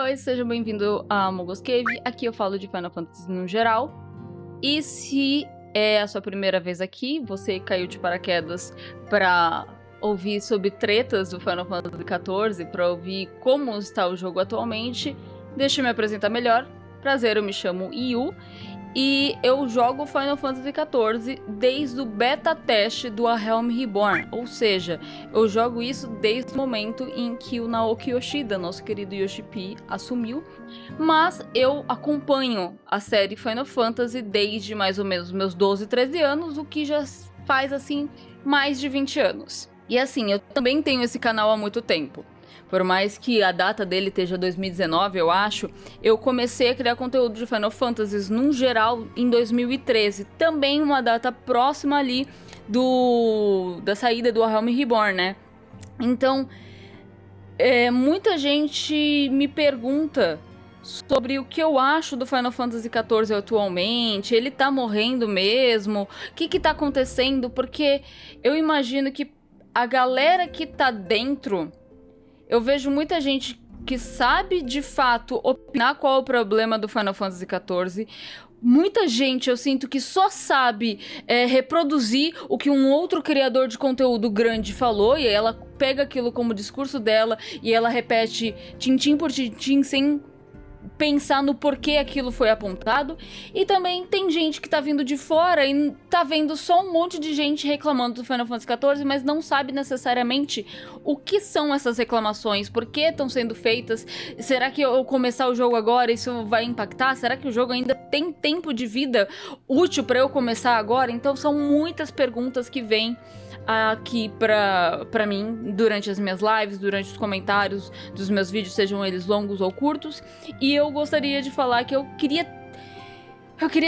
oi, seja bem-vindo a Mogos Cave. Aqui eu falo de Final Fantasy no geral. E se é a sua primeira vez aqui, você caiu de paraquedas pra ouvir sobre tretas do Final Fantasy XIV, pra ouvir como está o jogo atualmente, deixa eu me apresentar melhor. Prazer, eu me chamo Yu. E eu jogo Final Fantasy XIV desde o beta teste do A Realm Reborn. Ou seja, eu jogo isso desde o momento em que o Naoki Yoshida, nosso querido Yoshi P, assumiu. Mas eu acompanho a série Final Fantasy desde mais ou menos meus 12, 13 anos, o que já faz, assim, mais de 20 anos. E assim, eu também tenho esse canal há muito tempo. Por mais que a data dele esteja 2019, eu acho, eu comecei a criar conteúdo de Final Fantasy num geral em 2013. Também uma data próxima ali da saída do A Realm Reborn, né? Então, muita gente me pergunta sobre o que eu acho do Final Fantasy XIV atualmente. Ele tá morrendo mesmo? O que tá acontecendo? Porque eu imagino que a galera que tá dentro... Eu vejo muita gente que sabe, de fato, opinar qual é o problema do Final Fantasy XIV. Muita gente, eu sinto, que só sabe reproduzir o que um outro criador de conteúdo grande falou, e aí ela pega aquilo como discurso dela, e ela repete tintim por tintim, sem pensar no porquê aquilo foi apontado. E também tem gente que tá vindo de fora e tá vendo só um monte de gente reclamando do Final Fantasy XIV, mas não sabe necessariamente o que são essas reclamações, por que estão sendo feitas. Será que eu começar o jogo agora isso vai impactar? Será que o jogo ainda tem tempo de vida útil para eu começar agora? Então são muitas perguntas que vêm aqui pra mim durante as minhas lives, durante os comentários dos meus vídeos, sejam eles longos ou curtos. E eu gostaria de falar que eu queria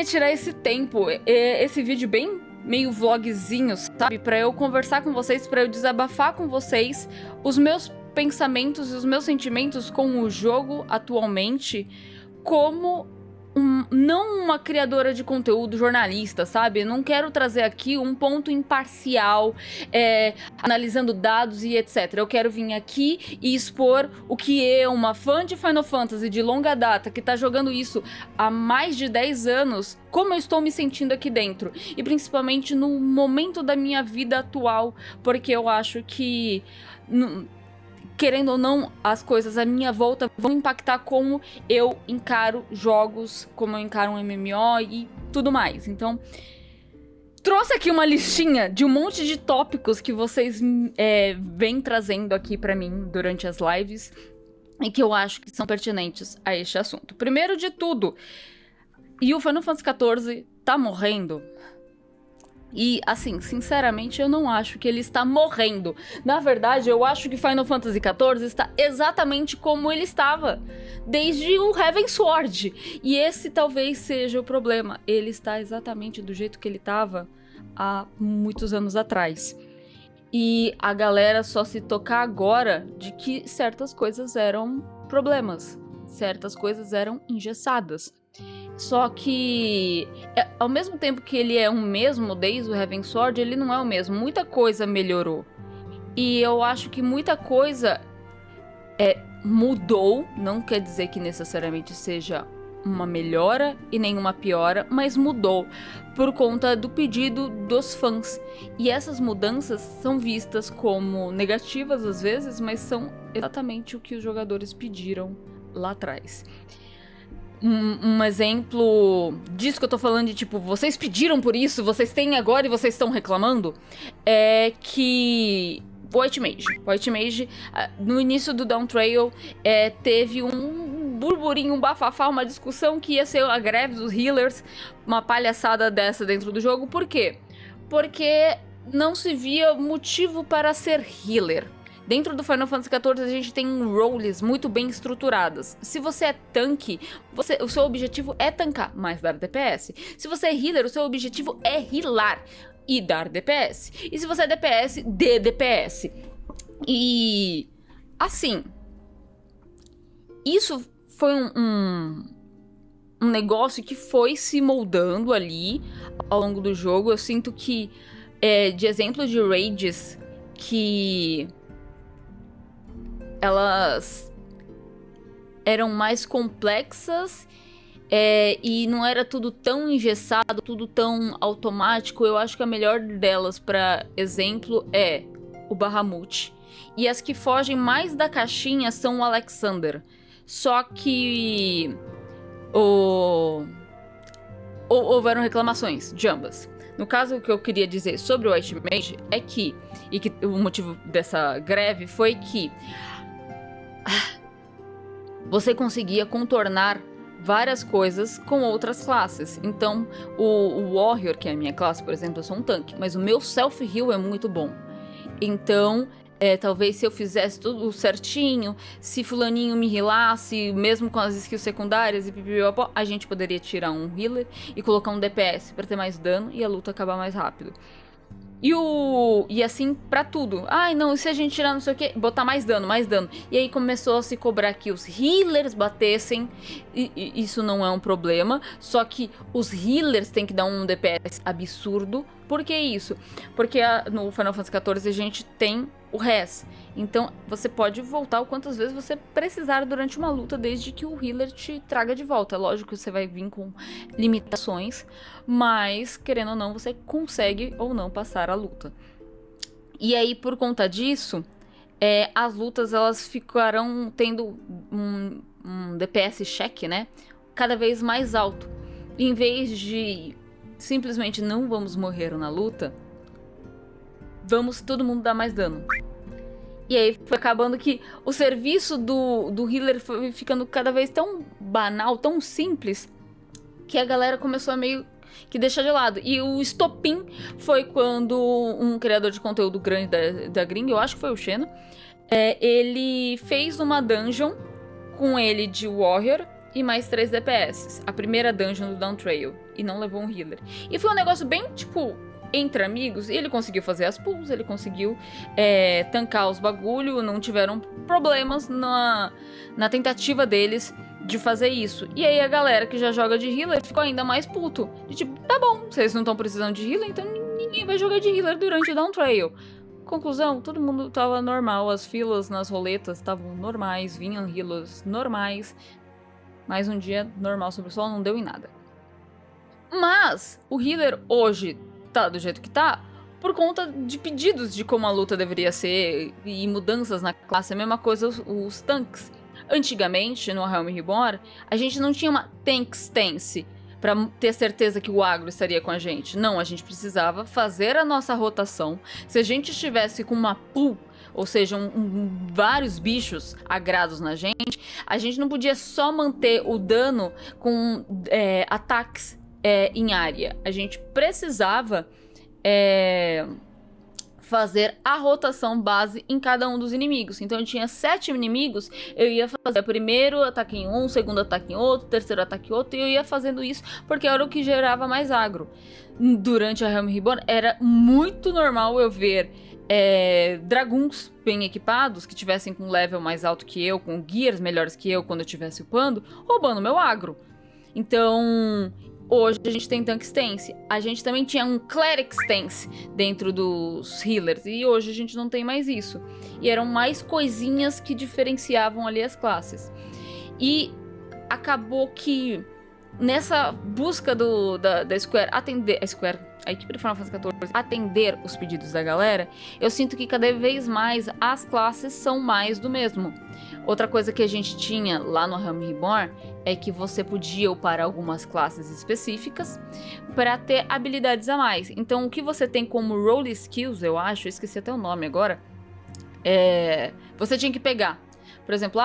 tirar esse tempo, esse vídeo bem meio vlogzinho, sabe? Pra eu conversar com vocês, pra eu desabafar com vocês os meus pensamentos e os meus sentimentos com o jogo atualmente, como não uma criadora de conteúdo jornalista, sabe? Eu não quero trazer aqui um ponto imparcial, analisando dados e etc. Eu quero vir aqui e expor o que eu, uma fã de Final Fantasy de longa data, que tá jogando isso há mais de 10 anos, como eu estou me sentindo aqui dentro. E principalmente no momento da minha vida atual, porque eu acho que... querendo ou não, as coisas à minha volta vão impactar como eu encaro jogos, como eu encaro um MMO e tudo mais. Então, trouxe aqui uma listinha de um monte de tópicos que vocês vêm trazendo aqui pra mim durante as lives e que eu acho que são pertinentes a este assunto. Primeiro de tudo, e o Final Fantasy XIV tá morrendo? E, assim, sinceramente, eu não acho que ele está morrendo. Na verdade, eu acho que Final Fantasy XIV está exatamente como ele estava desde o Heavensward. E esse talvez seja o problema. Ele está exatamente do jeito que ele estava há muitos anos atrás. E a galera só se tocar agora de que certas coisas eram problemas. Certas coisas eram engessadas. Só que, ao mesmo tempo que ele é o mesmo desde o Heavensward, ele não é o mesmo. Muita coisa melhorou. E eu acho que muita coisa mudou. Não quer dizer que necessariamente seja uma melhora e nenhuma piora, mas mudou por conta do pedido dos fãs. E essas mudanças são vistas como negativas às vezes, mas são exatamente o que os jogadores pediram lá atrás. Um exemplo disso que eu tô falando de tipo, vocês pediram por isso, vocês têm agora e vocês estão reclamando, é que White Mage, no início do Dawn Trail, teve um burburinho, um bafafá, uma discussão que ia ser a greve dos healers, uma palhaçada dessa dentro do jogo. Por quê? Porque não se via motivo para ser healer. Dentro do Final Fantasy XIV a gente tem roles muito bem estruturadas. Se você é tanque, o seu objetivo é tancar, mas dar DPS. Se você é healer, o seu objetivo é healar e dar DPS. E se você é DPS, dê DPS. E... assim... isso foi um negócio que foi se moldando ali ao longo do jogo. Eu sinto que, de exemplos de raids que... elas eram mais complexas e não era tudo tão engessado, tudo tão automático. Eu acho que a melhor delas, para exemplo, é o Bahamut. E as que fogem mais da caixinha são o Alexander. Só que houveram reclamações de ambas. No caso, o que eu queria dizer sobre o White Mage é que o motivo dessa greve foi que você conseguia contornar várias coisas com outras classes. Então, o Warrior, que é a minha classe, por exemplo, eu sou um tanque, mas o meu self-heal é muito bom. Então, talvez se eu fizesse tudo certinho, se fulaninho me healasse, mesmo com as skills secundárias e pipipipopó, a gente poderia tirar um healer e colocar um DPS pra ter mais dano e a luta acabar mais rápido. E assim pra tudo. Ai, não, e se a gente tirar não sei o que, botar mais dano, mais dano. E aí começou a se cobrar que os healers batessem. E isso não é um problema. Só que os healers têm que dar um DPS absurdo. Por que isso? Porque no Final Fantasy XIV a gente tem o res. Então você pode voltar o quantas vezes você precisar durante uma luta, desde que o healer te traga de volta. Lógico que você vai vir com limitações, mas querendo ou não, você consegue ou não passar a luta. E aí, por conta disso, as lutas elas ficarão tendo um DPS check, né? Cada vez mais alto. Em vez de simplesmente não vamos morrer na luta, vamos todo mundo dar mais dano. E aí foi acabando que o serviço do healer foi ficando cada vez tão banal, tão simples, que a galera começou a meio que deixar de lado. E o estopim foi quando um criador de conteúdo grande da gringa, eu acho que foi o Xeno, ele fez uma dungeon com ele de Warrior e mais 3 DPS. A primeira dungeon do Downtrail. E não levou um healer. E foi um negócio bem, tipo, entre amigos. E ele conseguiu fazer as pulls, ele conseguiu tancar os bagulho. Não tiveram problemas na tentativa deles de fazer isso. E aí a galera que já joga de healer ficou ainda mais puto. De tipo, tá bom, vocês não estão precisando de healer, então ninguém vai jogar de healer durante o Downtrail. Conclusão, todo mundo tava normal. As filas nas roletas estavam normais, vinham healers normais. Mais um dia normal sobre o sol, não deu em nada. Mas o healer hoje tá do jeito que tá por conta de pedidos de como a luta deveria ser e mudanças na classe. A mesma coisa os tanques. Antigamente, no Realm Reborn, a gente não tinha uma tank stance pra ter certeza que o agro estaria com a gente. Não, a gente precisava fazer a nossa rotação. Se a gente estivesse com uma pool, ou seja, vários bichos agrados na gente, a gente não podia só manter o dano com ataques em área. A gente precisava fazer a rotação base em cada um dos inimigos. Então eu tinha 7 inimigos, eu ia fazer primeiro ataque em um, segundo ataque em outro, terceiro ataque em outro, e eu ia fazendo isso porque era o que gerava mais agro. Durante a Realm Reborn era muito normal eu ver draguns bem equipados, que tivessem com level mais alto que eu, com gears melhores que eu quando eu estivesse upando, roubando meu agro. Então, hoje a gente tem Tank Stance. A gente também tinha um Cleric Stance dentro dos healers, e hoje a gente não tem mais isso. E eram mais coisinhas que diferenciavam ali as classes. E acabou que nessa busca da Square atender a equipe do Final Fantasy XIV atender os pedidos da galera, eu sinto que cada vez mais as classes são mais do mesmo. Outra coisa que a gente tinha lá no Realm Reborn é que você podia upar algumas classes específicas para ter habilidades a mais. Então o que você tem como role skills, eu acho, eu esqueci até o nome agora, você tinha que pegar. Por exemplo,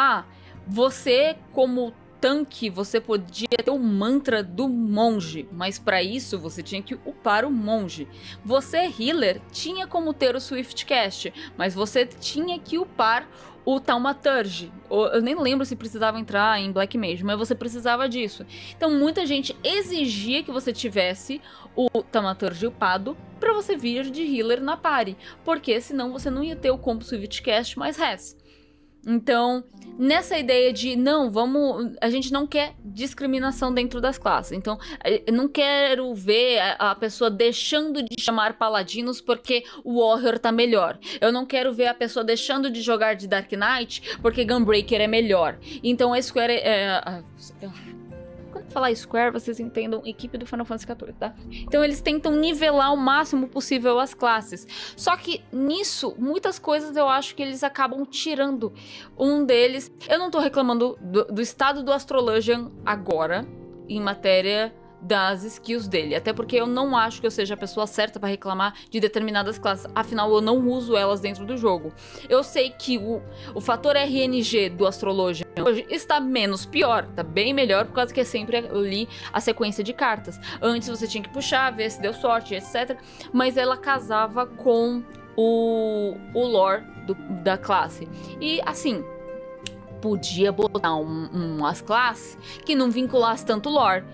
você como tanque, você podia ter o mantra do monge, mas para isso você tinha que upar o monge. Você, healer, tinha como ter o Swiftcast, mas você tinha que upar o Thaumaturge. Eu nem lembro se precisava entrar em Black Mage, mas você precisava disso. Então muita gente exigia que você tivesse o Thaumaturge upado para você vir de healer na party, porque senão você não ia ter o combo Swiftcast mais res. Então, nessa ideia de, não, a gente não quer discriminação dentro das classes. Então, eu não quero ver a pessoa deixando de chamar paladinos porque o Warrior tá melhor. Eu não quero ver a pessoa deixando de jogar de Dark Knight porque Gunbreaker é melhor. Então, a Square quando eu falar Square, vocês entendam equipe do Final Fantasy XIV, tá? Então eles tentam nivelar o máximo possível as classes. Só que nisso, muitas coisas eu acho que eles acabam tirando. Um deles, eu não tô reclamando do estado do Astrologian agora, em matéria das skills dele, até porque eu não acho que eu seja a pessoa certa para reclamar de determinadas classes, afinal eu não uso elas dentro do jogo. Eu sei que o fator RNG do Astrologian hoje está menos pior, tá bem melhor, por causa que é sempre ali a sequência de cartas. Antes você tinha que puxar, ver se deu sorte, etc. Mas ela casava com o lore da classe. E assim, podia botar umas classes que não vinculasse tanto lore.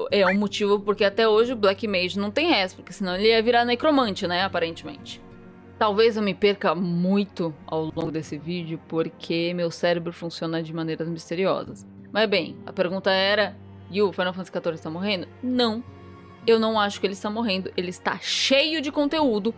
É um motivo porque até hoje o Black Mage não tem res, porque senão ele ia virar necromante, né, aparentemente. Talvez eu me perca muito ao longo desse vídeo, porque meu cérebro funciona de maneiras misteriosas. Mas bem, a pergunta era, e o Final Fantasy XIV está morrendo? Não, eu não acho que ele está morrendo, ele está cheio de conteúdo,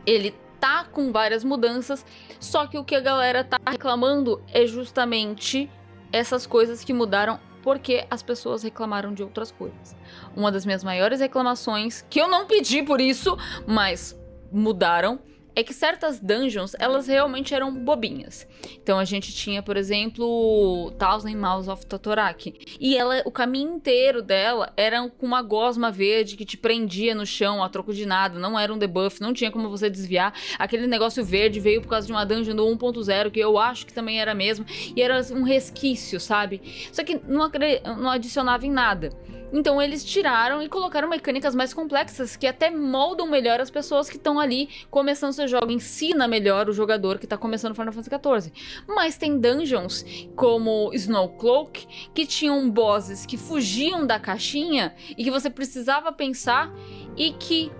ele tá com várias mudanças, só que o que a galera tá reclamando é justamente essas coisas que mudaram porque as pessoas reclamaram de outras coisas. Uma das minhas maiores reclamações, que eu não pedi por isso, mas mudaram, é que certas dungeons, elas realmente eram bobinhas. Então a gente tinha, por exemplo, Thousand Miles of Totoraki. E o caminho inteiro dela era com uma gosma verde que te prendia no chão a troco de nada. Não era um debuff, não tinha como você desviar. Aquele negócio verde veio por causa de uma dungeon do 1.0, que eu acho que também era mesmo. E era um resquício, sabe? Só que não adicionava em nada. Então eles tiraram e colocaram mecânicas mais complexas que até moldam melhor as pessoas que estão ali começando seu jogo, ensina melhor o jogador que tá começando Final Fantasy XIV. Mas tem dungeons como Snowcloak que tinham bosses que fugiam da caixinha e que você precisava pensar e que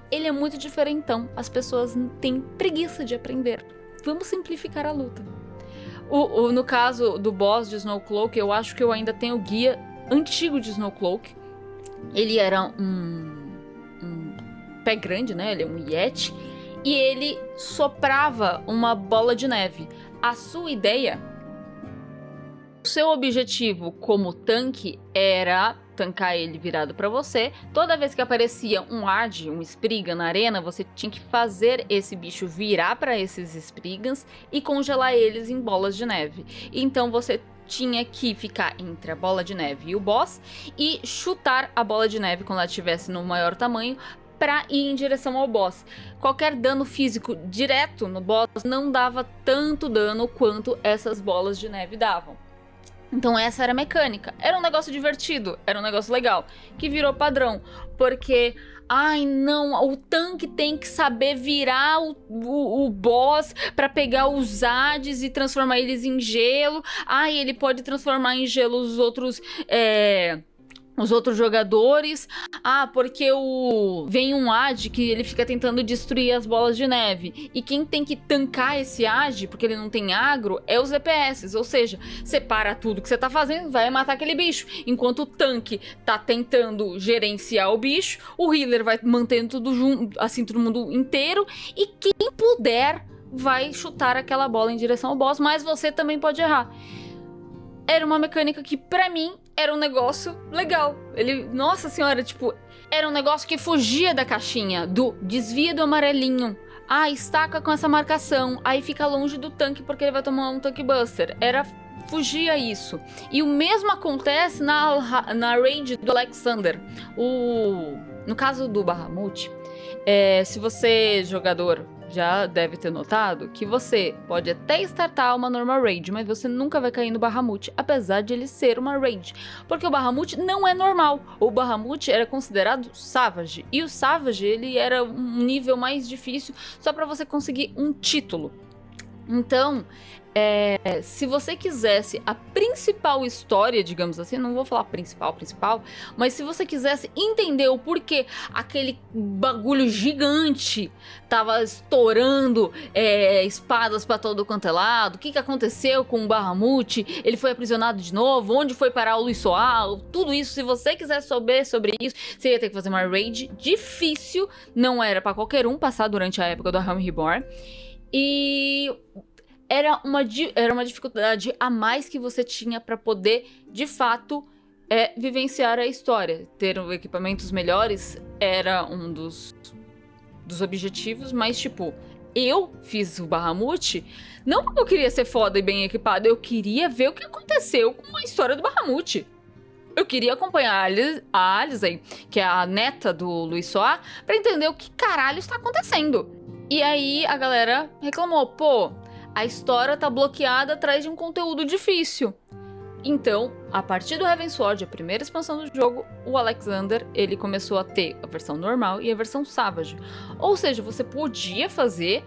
ele é muito diferentão. As pessoas têm preguiça de aprender. Vamos simplificar a luta. No caso do boss de Snowcloak, eu acho que eu ainda tenho o guia antigo de Snowcloak. Ele era um pé grande, né? Ele é um Yeti. E ele soprava uma bola de neve. A sua ideia, o seu objetivo como tanque era tancar ele virado para você. Toda vez que aparecia um Ard, um Spriggan na arena, você tinha que fazer esse bicho virar para esses Spriggans e congelar eles em bolas de neve. Então você tinha que ficar entre a bola de neve e o boss e chutar a bola de neve quando ela estivesse no maior tamanho para ir em direção ao boss. Qualquer dano físico direto no boss não dava tanto dano quanto essas bolas de neve davam. Então essa era a mecânica. Era um negócio divertido, era um negócio legal, que virou padrão, porque ai não, o tanque tem que saber virar o boss pra pegar os Hades e transformar eles em gelo. Ai, ele pode transformar em gelo os outros jogadores. Ah, porque vem um Ad que ele fica tentando destruir as bolas de neve. E quem tem que tancar esse Ad, porque ele não tem agro, é os DPS. Ou seja, você para tudo que você tá fazendo, vai matar aquele bicho. Enquanto o tanque tá tentando gerenciar o bicho, o healer vai mantendo tudo junto, assim, todo mundo inteiro. E quem puder vai chutar aquela bola em direção ao boss, mas você também pode errar. Era uma mecânica que, pra mim, era um negócio legal. Nossa senhora, tipo, era um negócio que fugia da caixinha, do desvia do amarelinho. Ah, estaca com essa marcação, aí fica longe do tanque porque ele vai tomar um tank buster. Fugia isso. E o mesmo acontece na raid do Alexander. No caso do Bahamut, se você, jogador, já deve ter notado que você pode até startar uma normal raid, mas você nunca vai cair no Bahamut, apesar de ele ser uma raid. Porque o Bahamut não é normal. O Bahamut era considerado Savage. E o Savage, ele era um nível mais difícil só para você conseguir um título. Então, Se você quisesse a principal história, digamos assim, não vou falar principal, mas se você quisesse entender o porquê aquele bagulho gigante tava estourando espadas pra todo quanto é lado, o que aconteceu com o Bahamut, ele foi aprisionado de novo, onde foi parar o Luis Soal, tudo isso, se você quiser saber sobre isso, você ia ter que fazer uma raid difícil, não era pra qualquer um passar durante a época do Realm Reborn, e era uma dificuldade a mais que você tinha pra poder, de fato, vivenciar a história. Ter equipamentos melhores era um dos objetivos, mas, tipo, eu fiz o Bahamut não porque eu queria ser foda e bem equipado, eu queria ver o que aconteceu com a história do Bahamut. Eu queria acompanhar a Alizé, que é a neta do Luis Soá, pra entender o que caralho está acontecendo. E aí a galera reclamou, pô, a história tá bloqueada atrás de um conteúdo difícil. Então, a partir do Heavensward, a primeira expansão do jogo, o Alexander, ele começou a ter a versão normal e a versão Savage. Ou seja, você podia fazer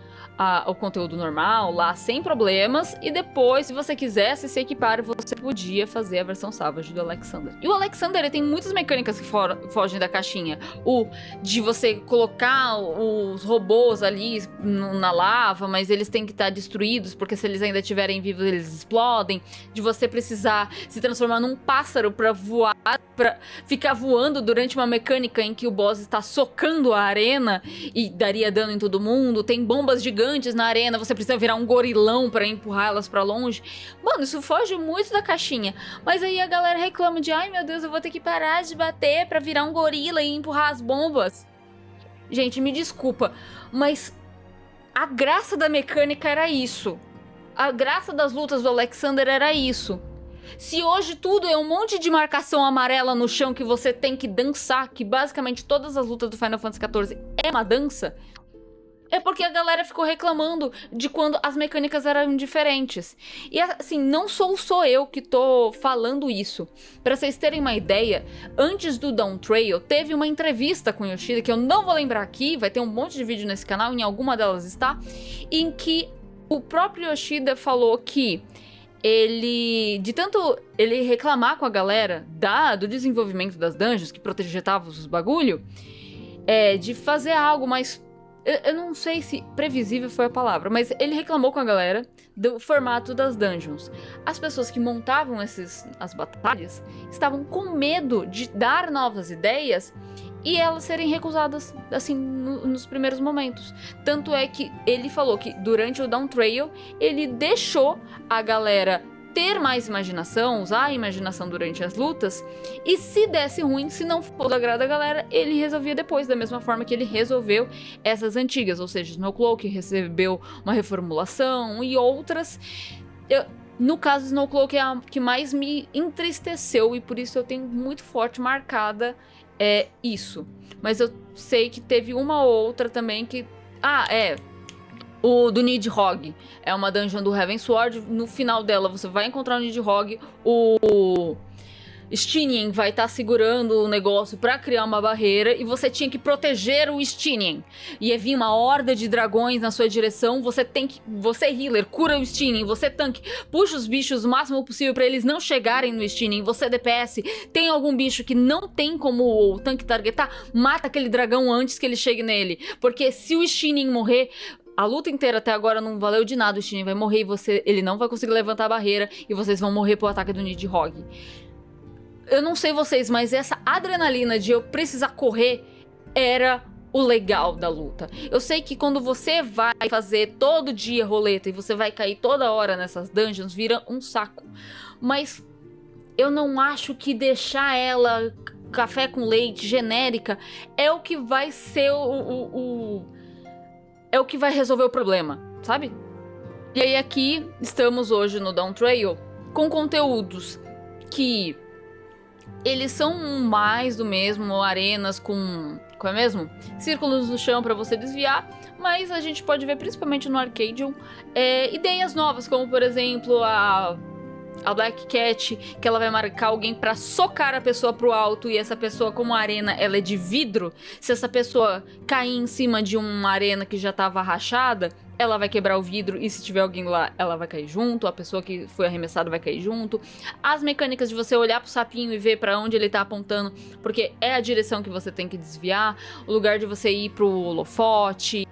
o conteúdo normal lá sem problemas, e depois, se você quisesse se equipar, você podia fazer a versão Savage do Alexander. E o Alexander, ele tem muitas mecânicas que fogem da caixinha. O de você colocar os robôs ali na lava, mas eles têm que estar destruídos, porque se eles ainda estiverem vivos, eles explodem. De você precisar se transformar num pássaro pra voar, pra ficar voando durante uma mecânica em que o boss está socando a arena e daria dano em todo mundo. Tem bombas gigantes na arena, você precisa virar um gorilão pra empurrar elas pra longe. Mano, isso foge muito da caixinha. Mas aí a galera reclama de, ai meu Deus, eu vou ter que parar de bater pra virar um gorila e empurrar as bombas. Gente, me desculpa, mas a graça da mecânica era isso. A graça das lutas do Alexander era isso. Se hoje tudo é um monte de marcação amarela no chão que você tem que dançar, que basicamente todas as lutas do Final Fantasy XIV é uma dança, é porque a galera ficou reclamando de quando as mecânicas eram diferentes. E assim, não sou só eu que tô falando isso. Pra vocês terem uma ideia, antes do Dawn Trail, teve uma entrevista com o Yoshida, que eu não vou lembrar aqui, vai ter um monte de vídeo nesse canal, em alguma delas está, em que o próprio Yoshida falou que de tanto ele reclamar com a galera do desenvolvimento das dungeons, que projetava os bagulho, de fazer algo mais... Eu não sei se previsível foi a palavra, mas ele reclamou com a galera do formato das dungeons. As pessoas que montavam as batalhas estavam com medo de dar novas ideias e elas serem recusadas, assim, nos primeiros momentos. Tanto é que ele falou que durante o Dawn Trail, ele deixou a galera ter mais imaginação, usar a imaginação durante as lutas, e se desse ruim, se não for do agrado da galera, ele resolvia depois, da mesma forma que ele resolveu essas antigas, ou seja, Snowcloak recebeu uma reformulação e outras. No caso, Snowcloak é a que mais me entristeceu, e por isso eu tenho muito forte marcada isso. Mas eu sei que teve uma ou outra também que... O do Nidhogg. É uma dungeon do Heavensward. No final dela você vai encontrar o Nidhogg. O Stinian vai estar segurando o negócio pra criar uma barreira. E você tinha que proteger o Stinian. Ia vir uma horda de dragões na sua direção. Você healer, cura o Stinian. Você tanque, puxa os bichos o máximo possível pra eles não chegarem no Stinian. Você DPS, tem algum bicho que não tem como o tanque targetar, mata aquele dragão antes que ele chegue nele. Porque se o Stinian morrer... A luta inteira até agora não valeu de nada, o Stinian vai morrer e ele não vai conseguir levantar a barreira e vocês vão morrer pro ataque do Nidhogg. Eu não sei vocês, mas essa adrenalina de eu precisar correr era o legal da luta. Eu sei que quando você vai fazer todo dia roleta e você vai cair toda hora nessas dungeons, vira um saco. Mas eu não acho que deixar ela café com leite, genérica, é o que vai ser é o que vai resolver o problema, sabe? E aí aqui estamos hoje no Dawn Trail com conteúdos que eles são mais do mesmo, arenas com é mesmo? Círculos no chão para você desviar, mas a gente pode ver principalmente no Arcadium ideias novas, como por exemplo a Black Cat, que ela vai marcar alguém pra socar a pessoa pro alto, e essa pessoa, como a arena ela é de vidro, se essa pessoa cair em cima de uma arena que já tava rachada, ela vai quebrar o vidro e se tiver alguém lá, ela vai cair junto, a pessoa que foi arremessada vai cair junto. As mecânicas de você olhar pro sapinho e ver pra onde ele tá apontando, porque é a direção que você tem que desviar, o lugar de você ir pro holofote,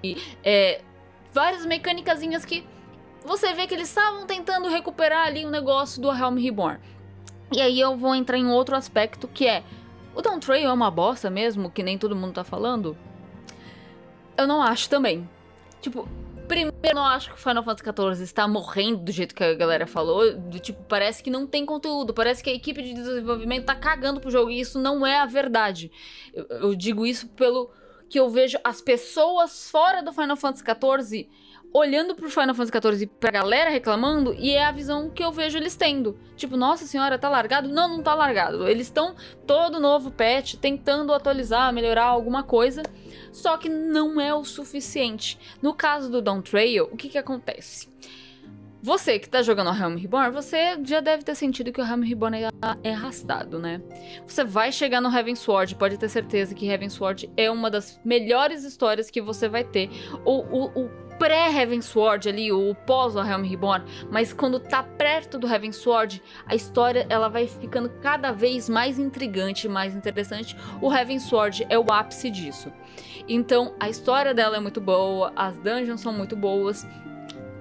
várias mecânicazinhas que você vê que eles estavam tentando recuperar ali o negócio do Realm Reborn. E aí eu vou entrar em outro aspecto que é, o Dawn Trail é uma bosta mesmo, que nem todo mundo tá falando? Eu não acho também. Tipo, primeiro, eu não acho que o Final Fantasy XIV está morrendo do jeito que a galera falou. Do tipo, parece que não tem conteúdo. Parece que a equipe de desenvolvimento tá cagando pro jogo. E isso não é a verdade. Eu digo isso pelo que eu vejo as pessoas fora do Final Fantasy XIV olhando pro Final Fantasy XIV pra galera reclamando, e é a visão que eu vejo eles tendo. Tipo, nossa senhora, tá largado? Não, não tá largado. Eles estão, todo novo patch, tentando atualizar, melhorar alguma coisa, só que não é o suficiente. No caso do Dawn Trail, o que acontece? Você que tá jogando o Realm Reborn, você já deve ter sentido que o Realm Reborn é arrastado, né? Você vai chegar no Heavensward, pode ter certeza que Heavensward é uma das melhores histórias que você vai ter. O pré-Heavensward ali, o pós-Realm Reborn, mas quando tá perto do Heavensward, a história ela vai ficando cada vez mais intrigante, mais interessante. O Heavensward é o ápice disso. Então, a história dela é muito boa, as dungeons são muito boas,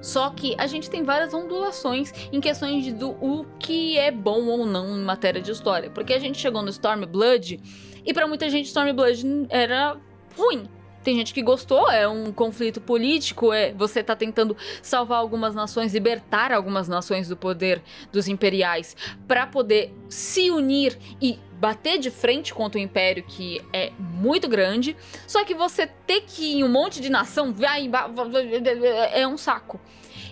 só que a gente tem várias ondulações em questões do o que é bom ou não em matéria de história, porque a gente chegou no Stormblood, e pra muita gente Stormblood era ruim. Tem gente que gostou, é um conflito político, você tá tentando salvar algumas nações, libertar algumas nações do poder dos imperiais pra poder se unir e bater de frente contra o império, que é muito grande. Só que você ter que ir em um monte de nação é um saco.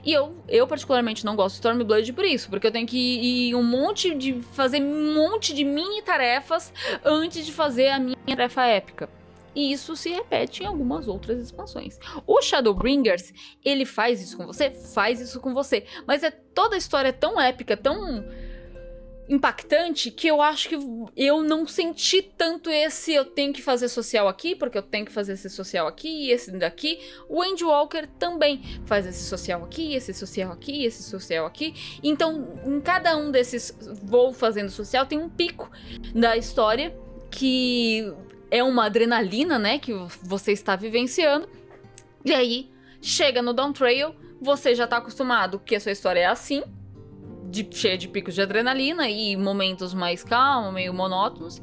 E eu particularmente não gosto de Stormblood por isso, porque eu tenho que ir fazer um monte de mini tarefas antes de fazer a minha tarefa épica. E isso se repete em algumas outras expansões. O Shadowbringers, ele faz isso com você, mas toda a história é tão épica, tão impactante, que eu acho que eu não senti tanto esse eu tenho que fazer social aqui, porque eu tenho que fazer esse social aqui e esse daqui. O Endwalker também faz esse social aqui, esse social aqui, esse social aqui. Então, em cada um desses vou fazendo social, tem um pico da história que é uma adrenalina, né, que você está vivenciando. E aí, chega no Dawn Trail, você já tá acostumado que a sua história é assim, cheia de picos de adrenalina e momentos mais calmos, meio monótonos.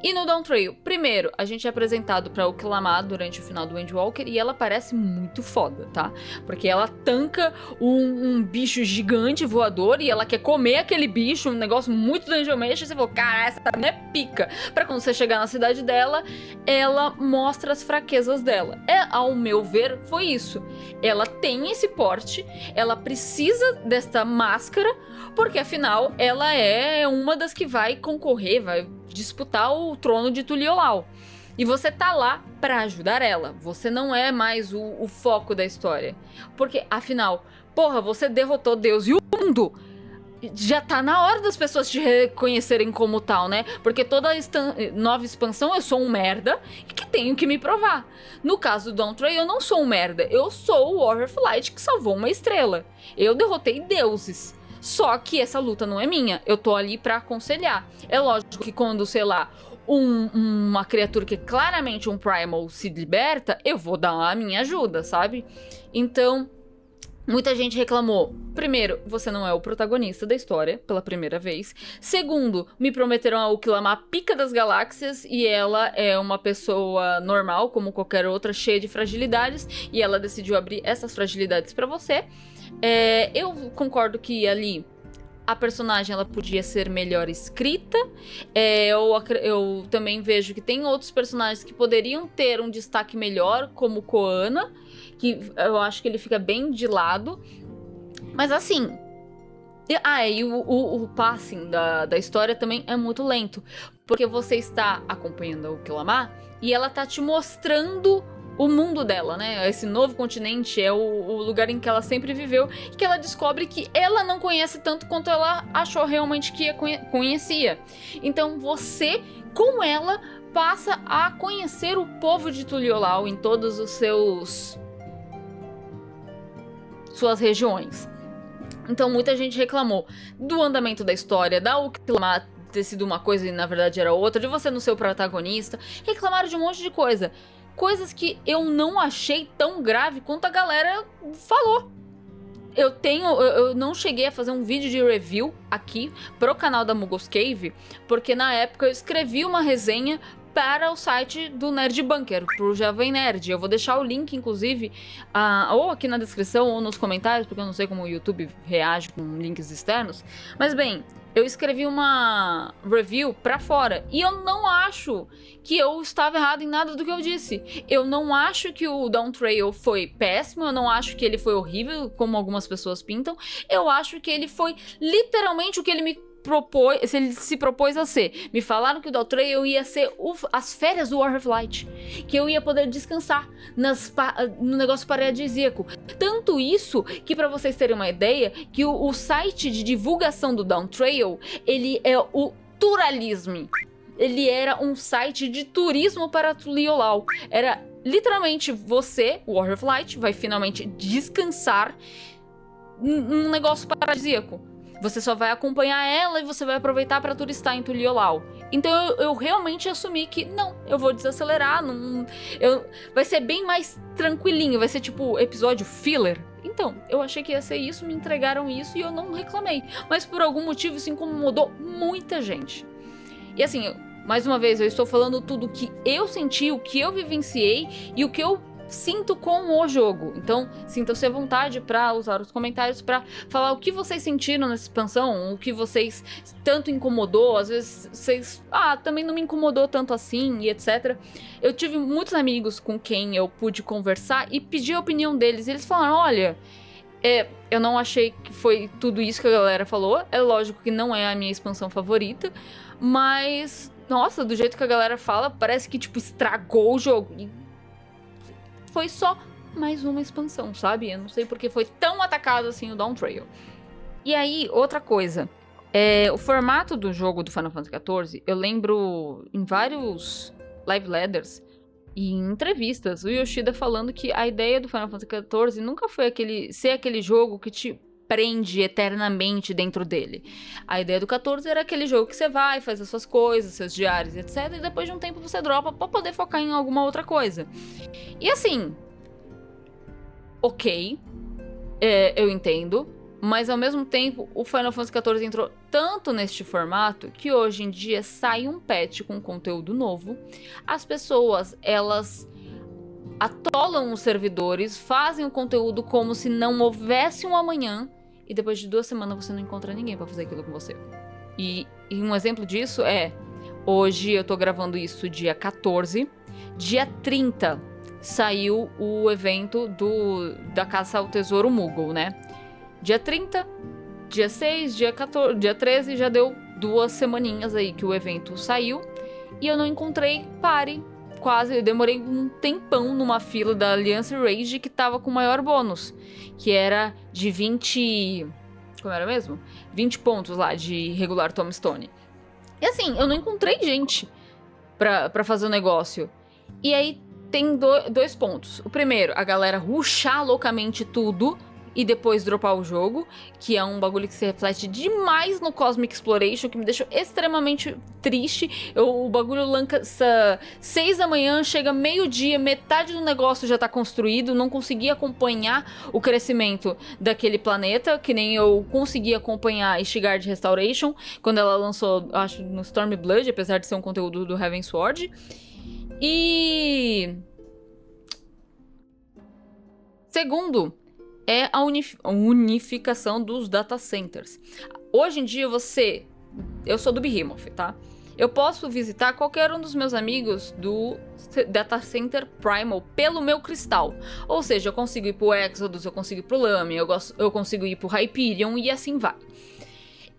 E no Dawn Trail, primeiro, a gente é apresentado pra Oklamah durante o final do Endwalker e ela parece muito foda, tá? Porque ela tanca um bicho gigante voador e ela quer comer aquele bicho, um negócio muito Dungeon Mesh, e você falou, cara, essa menina é pica. Pra quando você chegar na cidade dela, ela mostra as fraquezas dela. Ao meu ver, foi isso. Ela tem esse porte, ela precisa desta máscara, porque afinal, ela é uma das que vai concorrer, vai disputar o trono de Tuliolau. E você tá lá pra ajudar ela. Você não é mais o foco da história. Porque, afinal, porra, você derrotou Deus e o mundo. Já tá na hora das pessoas te reconhecerem como tal, né? Porque toda nova expansão eu sou um merda e que tenho que me provar. No caso do Dawn Trail, eu não sou um merda. Eu sou o Warrior of Light que salvou uma estrela. Eu derrotei deuses. Só que essa luta não é minha, eu tô ali pra aconselhar. É lógico que quando, sei lá, uma criatura que é claramente um Primal se liberta, eu vou dar a minha ajuda, sabe? Então, muita gente reclamou. Primeiro, você não é o protagonista da história, pela primeira vez. Segundo, me prometeram a Oklamah pica das galáxias e ela é uma pessoa normal, como qualquer outra, cheia de fragilidades, e ela decidiu abrir essas fragilidades pra você. Eu concordo que ali a personagem ela podia ser melhor escrita. Eu também vejo que tem outros personagens que poderiam ter um destaque melhor, como Koana, que eu acho que ele fica bem de lado. Mas assim... e o passing da história também é muito lento, porque você está acompanhando a Oklamah e ela tá te mostrando o mundo dela, né? Esse novo continente é o lugar em que ela sempre viveu e que ela descobre que ela não conhece tanto quanto ela achou realmente que conhecia. Então você, com ela, passa a conhecer o povo de Tuliolau em todos os seus suas regiões. Então muita gente reclamou do andamento da história, da Uktila ter sido uma coisa e na verdade era outra, de você não ser o protagonista, reclamaram de um monte de coisa. Coisas que eu não achei tão grave quanto a galera falou. Eu não cheguei a fazer um vídeo de review aqui pro canal da Muggles Cave, porque na época eu escrevi uma resenha para o site do Nerd Bunker, pro Jovem Nerd. Eu vou deixar o link, inclusive, ou aqui na descrição ou nos comentários, porque eu não sei como o YouTube reage com links externos. Mas bem, eu escrevi uma review pra fora e eu não acho que eu estava errado em nada do que eu disse. Eu não acho que o Dawn Trail foi péssimo, eu não acho que ele foi horrível, como algumas pessoas pintam. Eu acho que ele foi literalmente o que ele ele se propôs a ser. Me falaram que o Dawn Trail ia ser as férias do War of Light, que eu ia poder descansar no negócio paradisíaco. Tanto isso que, pra vocês terem uma ideia, que o site de divulgação do Dawn Trail, ele é o Turalism. Ele era um site de turismo para Tuliyollal. Era literalmente você, o War of Light, vai finalmente descansar num negócio paradisíaco. Você só vai acompanhar ela e você vai aproveitar para turistar em Tuliyollal. Então eu realmente assumi que não, eu vou desacelerar, vai ser bem mais tranquilinho, vai ser tipo episódio filler. Então, eu achei que ia ser isso, me entregaram isso e eu não reclamei. Mas por algum motivo isso incomodou muita gente. E assim, mais uma vez, eu estou falando tudo o que eu senti, o que eu vivenciei e o que eu sinto com o jogo. Então, sintam-se à vontade para usar os comentários para falar o que vocês sentiram nessa expansão, o que vocês tanto incomodou, às vezes vocês, também não me incomodou tanto assim e etc. Eu tive muitos amigos com quem eu pude conversar e pedir a opinião deles. E eles falaram, olha, eu não achei que foi tudo isso que a galera falou. É lógico que não é a minha expansão favorita, mas, nossa, do jeito que a galera fala, parece que, tipo, estragou o jogo. E foi só mais uma expansão, sabe? Eu não sei porque foi tão atacado assim o Dawn Trail. E aí, outra coisa. O formato do jogo do Final Fantasy XIV, eu lembro em vários live letters e em entrevistas, o Yoshida falando que a ideia do Final Fantasy XIV nunca foi ser aquele jogo que te prende eternamente dentro dele. A ideia do 14 era aquele jogo que você vai, faz as suas coisas, seus diários, etc. E depois de um tempo você dropa pra poder focar em alguma outra coisa. E assim, ok, eu entendo, mas ao mesmo tempo o Final Fantasy XIV entrou tanto neste formato que hoje em dia sai um patch com conteúdo novo, as pessoas, elas atolam os servidores, fazem o conteúdo como se não houvesse um amanhã, e depois de 2 semanas você não encontra ninguém pra fazer aquilo com você. E um exemplo disso hoje eu tô gravando isso dia 14, dia 30 saiu o evento da Caça ao Tesouro Moogle, né? Dia 30, dia 6, dia 14, dia 13, já deu 2 semaninhas aí que o evento saiu, e eu não encontrei pare. Quase, eu demorei um tempão numa fila da Alliance Rage que tava com maior bônus, que era de 20... Como era mesmo? 20 pontos lá de regular Tombstone. E assim, eu não encontrei gente pra fazer o negócio. E aí tem 2 pontos. O primeiro, a galera rushar loucamente tudo e depois dropar o jogo, que é um bagulho que se reflete demais no Cosmic Exploration, que me deixou extremamente triste. O bagulho lança 6 da manhã, chega meio-dia, metade do negócio já tá construído, não consegui acompanhar o crescimento daquele planeta, que nem eu consegui acompanhar Ishigard Restoration, quando ela lançou, acho, no Stormblood, apesar de ser um conteúdo do Heavensward. E... segundo, é a unificação dos data centers. Hoje em dia eu sou do Behemoth, tá? Eu posso visitar qualquer um dos meus amigos do Data Center Primal pelo meu cristal. Ou seja, eu consigo ir pro Exodus, eu consigo ir pro Lame, eu consigo ir pro Hyperion e assim vai.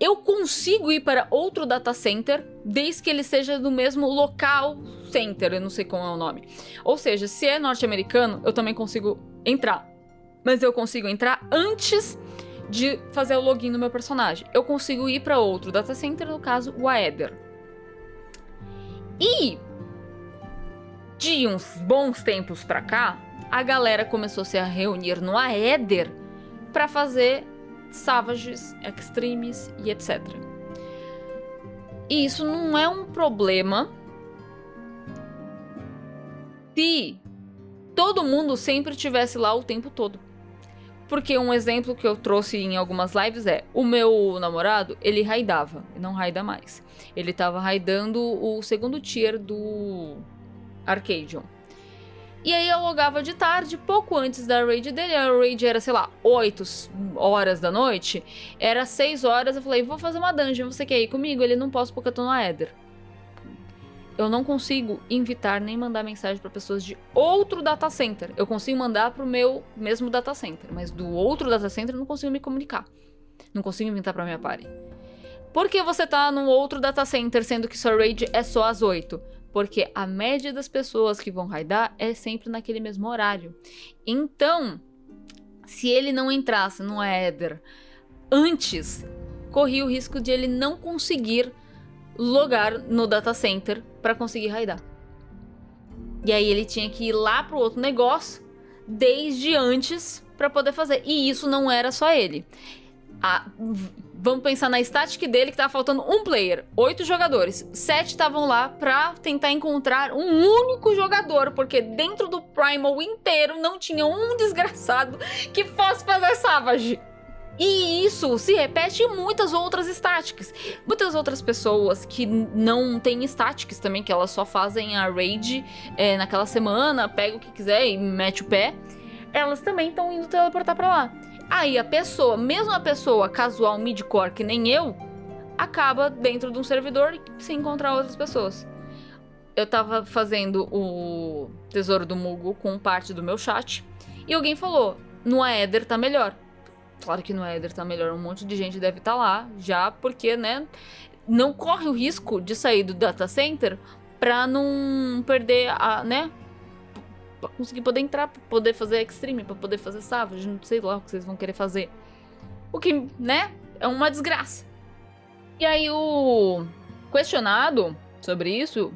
Eu consigo ir para outro data center desde que ele seja do mesmo local center, eu não sei como é o nome. Ou seja, se é norte-americano, eu também consigo entrar. Mas eu consigo entrar antes de fazer o login no meu personagem. Eu consigo ir para outro data center, no caso, o Aether. E de uns bons tempos pra cá, a galera começou a se reunir no Aether pra fazer Savages, Extremes e etc. E isso não é um problema se todo mundo sempre estivesse lá o tempo todo. Porque um exemplo que eu trouxe em algumas lives é, o meu namorado, ele raidava, não raida mais. Ele tava raidando o segundo tier do Arcadion. E aí eu logava de tarde, pouco antes da raid dele, a raid era, sei lá, 8 horas da noite, era 6 horas, eu falei, vou fazer uma dungeon, você quer ir comigo? Ele, não posso porque eu tô no Aether. Eu não consigo invitar nem mandar mensagem para pessoas de outro data center. Eu consigo mandar pro meu mesmo data center, mas do outro data center eu não consigo me comunicar. Não consigo invitar pra minha party. Por que você tá num outro data center, sendo que sua raid é só às 8? Porque a média das pessoas que vão raidar é sempre naquele mesmo horário. Então, se ele não entrasse no Aether antes, corria o risco de ele não conseguir logar no data center para conseguir raidar. E aí ele tinha que ir lá pro outro negócio desde antes para poder fazer. E isso não era só ele. Vamos pensar na static dele, que tava faltando um player, 8 jogadores, 7 estavam lá pra tentar encontrar um único jogador, porque dentro do Primal inteiro não tinha um desgraçado que fosse fazer Savage. E isso se repete em muitas outras statics. Muitas outras pessoas que não têm statics também, que elas só fazem a raid naquela semana, pega o que quiser e mete o pé, elas também estão indo teleportar pra lá. Aí a pessoa, mesmo a pessoa casual midcore que nem eu, acaba dentro de um servidor sem encontrar outras pessoas. Eu tava fazendo o Tesouro do Mugo com parte do meu chat e alguém falou, no Aether tá melhor. Claro que no Aether tá melhor, um monte de gente deve estar lá já, porque, né, não corre o risco de sair do data center pra não perder né, pra conseguir poder entrar, pra poder fazer Extreme, pra poder fazer Savage, não sei lá o que vocês vão querer fazer. O que, né, é uma desgraça. E aí o questionado sobre isso,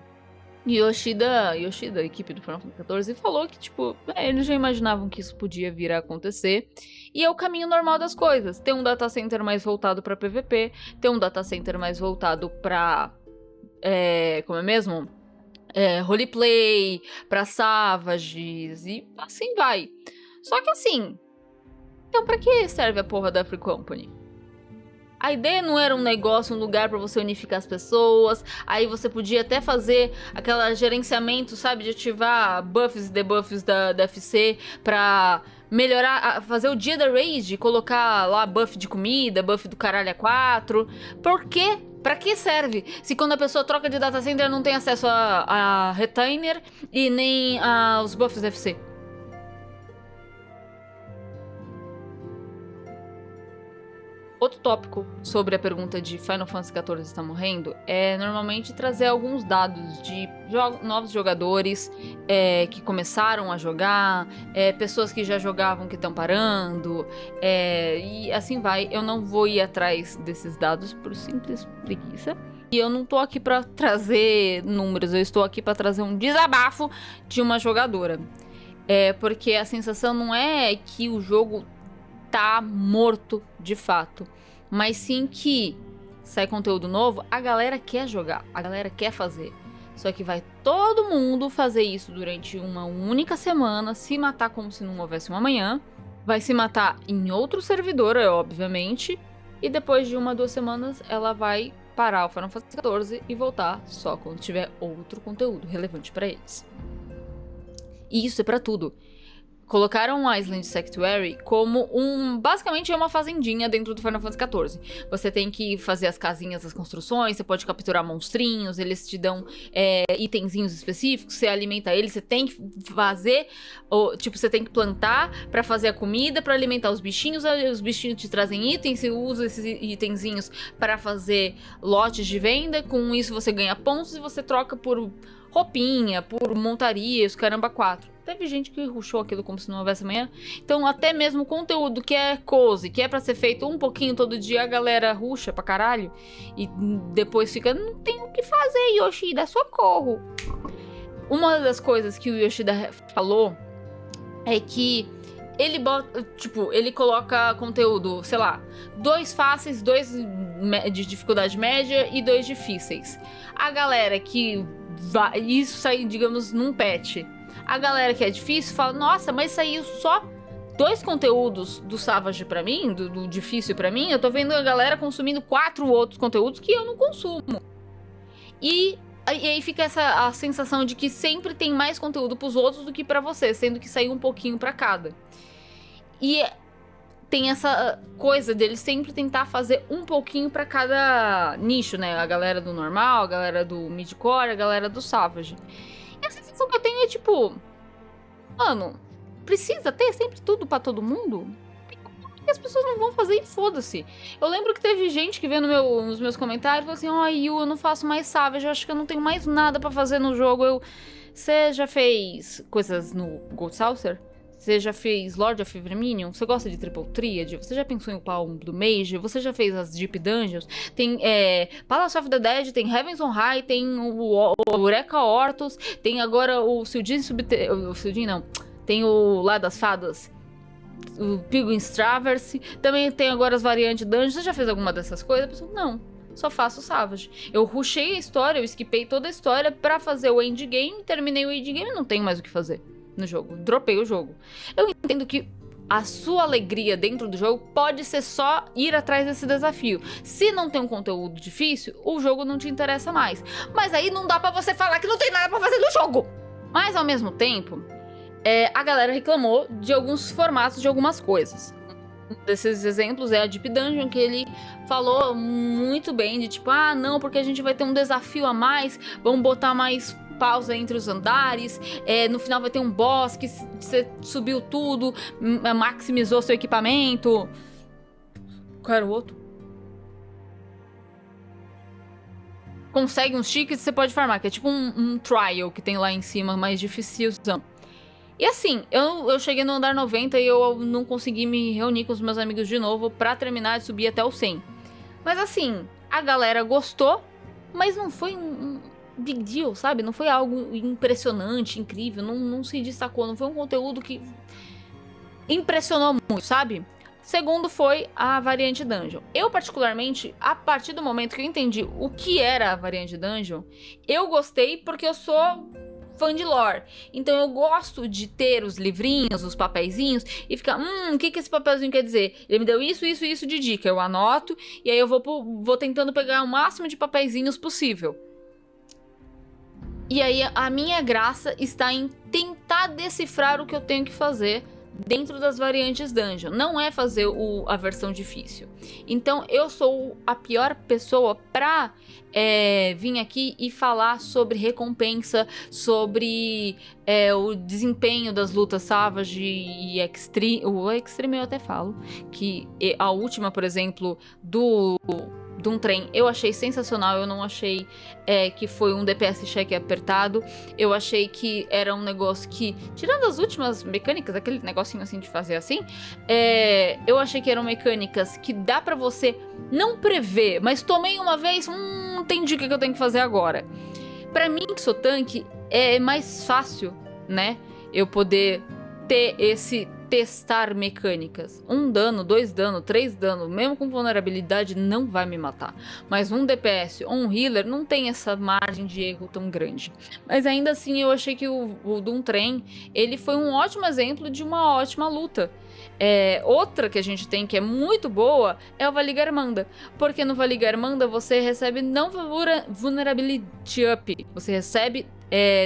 Yoshida, a equipe do Final Fantasy XIV, falou que, tipo, eles já imaginavam que isso podia vir a acontecer. E é o caminho normal das coisas. Tem um data center mais voltado pra PVP, tem um data center mais voltado pra... como é mesmo? Roleplay, pra Savages e assim vai. Só que assim, então pra que serve a porra da Free Company? A ideia não era um negócio, um lugar pra você unificar as pessoas. Aí você podia até fazer aquele gerenciamento, sabe? De ativar buffs e debuffs da FC pra melhorar, fazer o dia da raid, colocar lá buff de comida, buff do caralho A4. Por quê? Pra que serve? Se quando a pessoa troca de data center não tem acesso a retainer e nem aos buffs da FC. Outro tópico sobre a pergunta de Final Fantasy XIV está morrendo é normalmente trazer alguns dados de novos jogadores que começaram a jogar, pessoas que já jogavam que estão parando, e assim vai. Eu não vou ir atrás desses dados por simples preguiça. E eu não tô aqui para trazer números, eu estou aqui para trazer um desabafo de uma jogadora. Porque a sensação não é que o jogo tá morto de fato, mas sim que sai conteúdo novo, a galera quer jogar, a galera quer fazer. Só que vai todo mundo fazer isso durante uma única semana, se matar como se não houvesse um amanhã, vai se matar em outro servidor, obviamente, e depois de 1 a 2 semanas ela vai parar o Final Fantasy XIV e voltar só quando tiver outro conteúdo relevante pra eles. E isso é pra tudo. Colocaram o Island Sanctuary como basicamente é uma fazendinha dentro do Final Fantasy XIV. Você tem que fazer as casinhas, as construções, você pode capturar monstrinhos, eles te dão itenzinhos específicos, você alimenta eles, você tem que fazer, você tem que plantar pra fazer a comida, pra alimentar os bichinhos te trazem itens, você usa esses itenzinhos para fazer lotes de venda, com isso você ganha pontos e você troca por roupinha, por montarias, caramba 4. Teve gente que rushou aquilo como se não houvesse amanhã. Então até mesmo o conteúdo que é cozy, que é pra ser feito um pouquinho todo dia, a galera rusha pra caralho. E depois fica, não tem o que fazer, Yoshida, socorro. Uma das coisas que o Yoshida falou é que ele bota, tipo, ele coloca conteúdo, sei lá, 2 fáceis, 2 de dificuldade média e 2 difíceis. A galera que vai, isso sai, digamos, num patch. A galera que é difícil fala, nossa, mas saiu só 2 conteúdos do Savage pra mim, do difícil pra mim, eu tô vendo a galera consumindo 4 outros conteúdos que eu não consumo. E aí fica a sensação de que sempre tem mais conteúdo pros outros do que pra você, sendo que saiu um pouquinho pra cada. E tem essa coisa deles sempre tentar fazer um pouquinho pra cada nicho, né? A galera do normal, a galera do midcore, a galera do Savage. E a sensação que eu tenho é tipo... Mano, precisa ter sempre tudo pra todo mundo? E as pessoas não vão fazer e foda-se. Eu lembro que teve gente que veio nos meus comentários e falou assim, ó, Yu, eu não faço mais Savage, eu acho que eu não tenho mais nada pra fazer no jogo. Você já fez coisas no Gold Saucer? Você já fez Lord of Verminion? Você gosta de Triple Triad? Você já pensou em upar um do Mage? Você já fez as Deep Dungeons? Tem Palace of the Dead, tem Heavens on High, tem o Eureka Ortus, tem agora o Sildin O Sildin não. Tem o Lá das Fadas, o Pilgrim's Traverse. Também tem agora as variantes Dungeons. Você já fez alguma dessas coisas? A pessoa, não. Só faço Savage. Eu rushei a história, eu esquipei toda a história pra fazer o endgame, terminei o endgame e não tenho mais o que fazer no jogo. Dropei o jogo. Eu entendo que a sua alegria dentro do jogo pode ser só ir atrás desse desafio. Se não tem um conteúdo difícil, o jogo não te interessa mais. Mas aí não dá pra você falar que não tem nada pra fazer no jogo. Mas ao mesmo tempo, a galera reclamou de alguns formatos de algumas coisas. Um desses exemplos é a Deep Dungeon, que ele falou muito bem de tipo, ah, não, porque a gente vai ter um desafio a mais, vamos botar mais pausa entre os andares, no final vai ter um boss que você subiu tudo, maximizou seu equipamento. Qual era o outro? Consegue uns tickets, você pode farmar, que é tipo um trial que tem lá em cima, mais dificilzão. E assim, eu cheguei no andar 90 e eu não consegui me reunir com os meus amigos de novo pra terminar de subir até o 100. Mas assim, a galera gostou, mas não foi um big deal, sabe? Não foi algo impressionante, incrível, não se destacou, não foi um conteúdo que impressionou muito, sabe? Segundo foi a variante Dungeon. Eu, particularmente, a partir do momento que eu entendi o que era a variante Dungeon, eu gostei porque eu sou fã de lore. Então eu gosto de ter os livrinhos, os papeizinhos e ficar, o que esse papelzinho quer dizer? Ele me deu isso, isso e isso de dica. Eu anoto e aí eu vou tentando pegar o máximo de papeizinhos possível. E aí a minha graça está em tentar decifrar o que eu tenho que fazer dentro das variantes Dungeon. Não é fazer a versão difícil. Então eu sou a pior pessoa pra vir aqui e falar sobre recompensa, sobre o desempenho das lutas Savage e Extreme. O Extreme eu até falo, que a última, por exemplo, de um trem, eu achei sensacional. Eu não achei que foi um DPS check apertado. Eu achei que era um negócio que, tirando as últimas mecânicas, aquele negocinho assim de fazer assim, eu achei que eram mecânicas que dá pra você não prever, mas tomei uma vez, entendi o que eu tenho que fazer agora. Pra mim, que sou tanque, é mais fácil, né, eu poder ter esse testar mecânicas. 1 dano, 2 dano, 3 dano, mesmo com vulnerabilidade, não vai me matar. Mas um DPS ou um healer não tem essa margem de erro tão grande. Mas ainda assim, eu achei que o Doom Train, ele foi um ótimo exemplo de uma ótima luta. Outra que a gente tem que é muito boa é o Valigarmanda, porque no Valigarmanda você recebe não vulnerability up, você recebe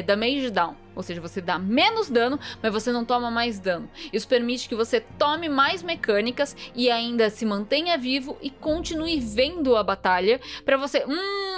damage down, ou seja, você dá menos dano, mas você não toma mais dano. Isso permite que você tome mais mecânicas e ainda se mantenha vivo e continue vendo a batalha pra você,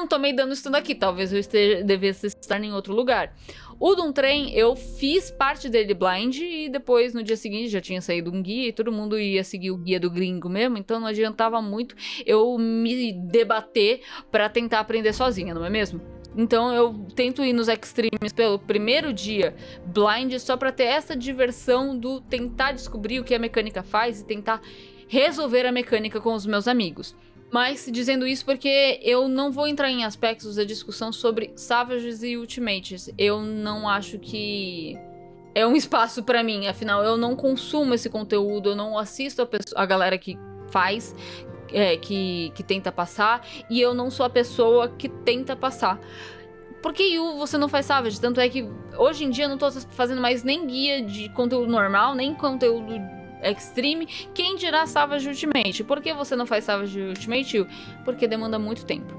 tomei dano estando aqui, talvez eu devesse estar em outro lugar. O Doom Train, eu fiz parte dele blind e depois no dia seguinte já tinha saído um guia e todo mundo ia seguir o guia do gringo mesmo, então não adiantava muito eu me debater pra tentar aprender sozinha, não é mesmo? Então eu tento ir nos extremes pelo primeiro dia blind só pra ter essa diversão do tentar descobrir o que a mecânica faz e tentar resolver a mecânica com os meus amigos. Mas dizendo isso porque eu não vou entrar em aspectos da discussão sobre Savages e Ultimates. Eu não acho que é um espaço pra mim. Afinal, eu não consumo esse conteúdo, eu não assisto a galera que faz, que tenta passar, e eu não sou a pessoa que tenta passar. Por que Yu você não faz Savage? Tanto é que hoje em dia eu não tô fazendo mais nem guia de conteúdo normal, nem conteúdo Extreme. Quem dirá Savage Ultimate? Por que você não faz Savage Ultimate, Yu? Porque demanda muito tempo.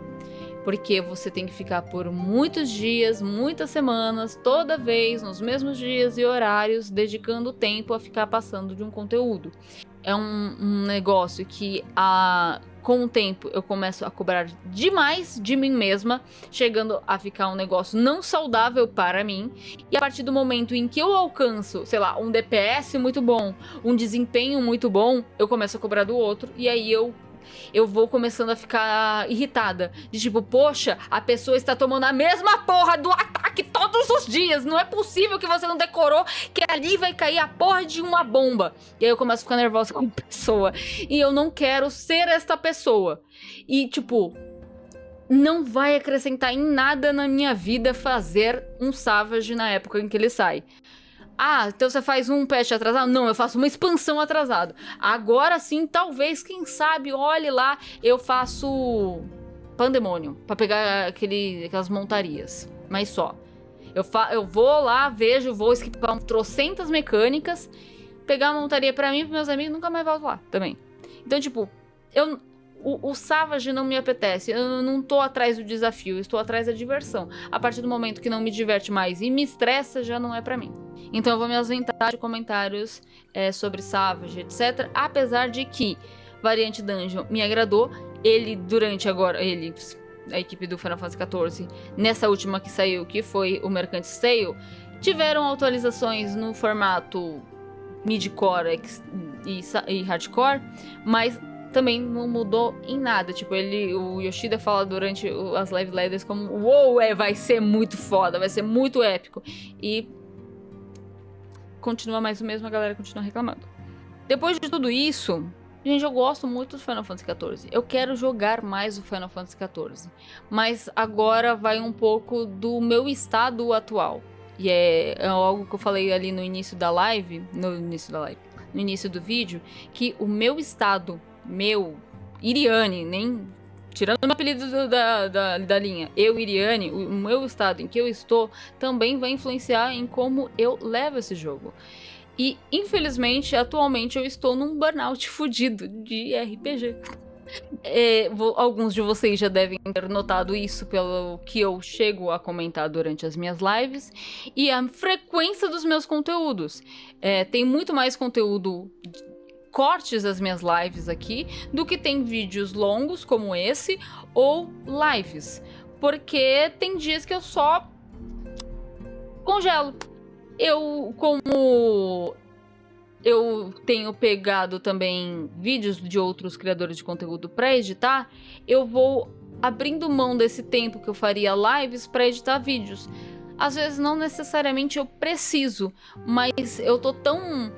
Porque você tem que ficar por muitos dias, muitas semanas, toda vez, nos mesmos dias e horários, dedicando tempo a ficar passando de um conteúdo. É um negócio que, com o tempo, eu começo a cobrar demais de mim mesma, chegando a ficar um negócio não saudável para mim. E a partir do momento em que eu alcanço, sei lá, um DPS muito bom, um desempenho muito bom, eu começo a cobrar do outro, e aí eu vou começando a ficar irritada. De tipo, poxa, a pessoa está tomando a mesma porra do ataque todos os dias. Não é possível que você não decorou que ali vai cair a porra de uma bomba. E aí eu começo a ficar nervosa com a pessoa. E eu não quero ser esta pessoa. E tipo, não vai acrescentar em nada na minha vida fazer um Savage na época em que ele sai. Ah, então você faz um patch atrasado? Não, eu faço uma expansão atrasado. Agora sim, talvez, quem sabe, olhe lá, eu faço Pandemonium, pra pegar aquelas montarias. Mas só. Eu vou lá, vejo, vou esquipar trocentas mecânicas, pegar a montaria pra mim e pros meus amigos, nunca mais volto lá também. Então, tipo, o Savage não me apetece, eu não tô atrás do desafio, eu estou atrás da diversão. A partir do momento que não me diverte mais e me estressa, já não é pra mim. Então eu vou me ausentar de comentários sobre Savage, etc. Apesar de que Variante Dungeon me agradou. A equipe do Final Fantasy XIV, nessa última que saiu, que foi o Mercantile Tale, tiveram atualizações no formato mid-core e hardcore, mas também não mudou em nada. Tipo, o Yoshida fala durante as live letters como uou, vai ser muito foda, vai ser muito épico. E continua mais o mesmo, a galera continua reclamando. Depois de tudo isso, gente, eu gosto muito do Final Fantasy XIV. Eu quero jogar mais o Final Fantasy XIV. Mas agora vai um pouco do meu estado atual. E é algo que eu falei ali no início do vídeo, que o meu estado, Iriane, nem tirando o meu apelido da linha, Iriane, o meu estado em que eu estou, também vai influenciar em como eu levo esse jogo. E, infelizmente, atualmente eu estou num burnout fudido de RPG. Alguns de vocês já devem ter notado isso pelo que eu chego a comentar durante as minhas lives e a frequência dos meus conteúdos. Tem muito mais conteúdo, cortes das minhas lives aqui, do que tem vídeos longos como esse ou lives. Porque tem dias que eu só congelo. Como eu tenho pegado também vídeos de outros criadores de conteúdo para editar, eu vou abrindo mão desse tempo que eu faria lives para editar vídeos. Às vezes não necessariamente eu preciso, mas eu tô tão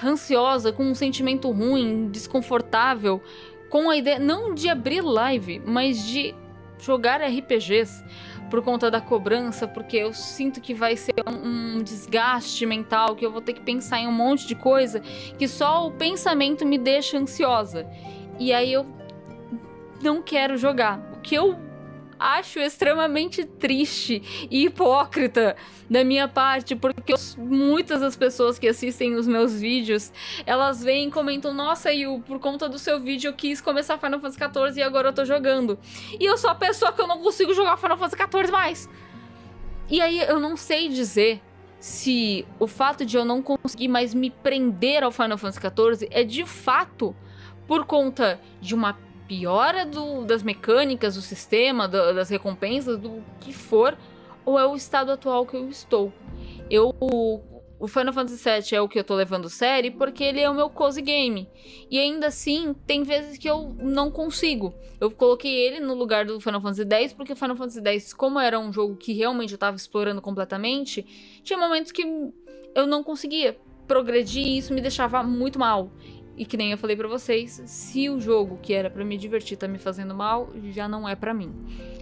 ansiosa, com um sentimento ruim, desconfortável, com a ideia não de abrir live, mas de jogar RPGs por conta da cobrança, porque eu sinto que vai ser um desgaste mental, que eu vou ter que pensar em um monte de coisa, que só o pensamento me deixa ansiosa. E aí eu não quero jogar. O que eu acho extremamente triste e hipócrita da minha parte, porque muitas das pessoas que assistem os meus vídeos, elas vêm e comentam: nossa, Yu, por conta do seu vídeo eu quis começar Final Fantasy XIV e agora eu tô jogando. E eu sou a pessoa que eu não consigo jogar Final Fantasy XIV mais. E aí eu não sei dizer se o fato de eu não conseguir mais me prender ao Final Fantasy XIV é de fato por conta de uma piora das mecânicas, do sistema, das recompensas, do que for, ou é o estado atual que eu estou. O Final Fantasy VII é o que eu tô levando sério porque ele é o meu cozy game. E ainda assim, tem vezes que eu não consigo. Eu coloquei ele no lugar do Final Fantasy X porque o Final Fantasy X, como era um jogo que realmente eu tava explorando completamente, tinha momentos que eu não conseguia progredir e isso me deixava muito mal. E que nem eu falei pra vocês, se o jogo que era pra me divertir tá me fazendo mal, já não é pra mim.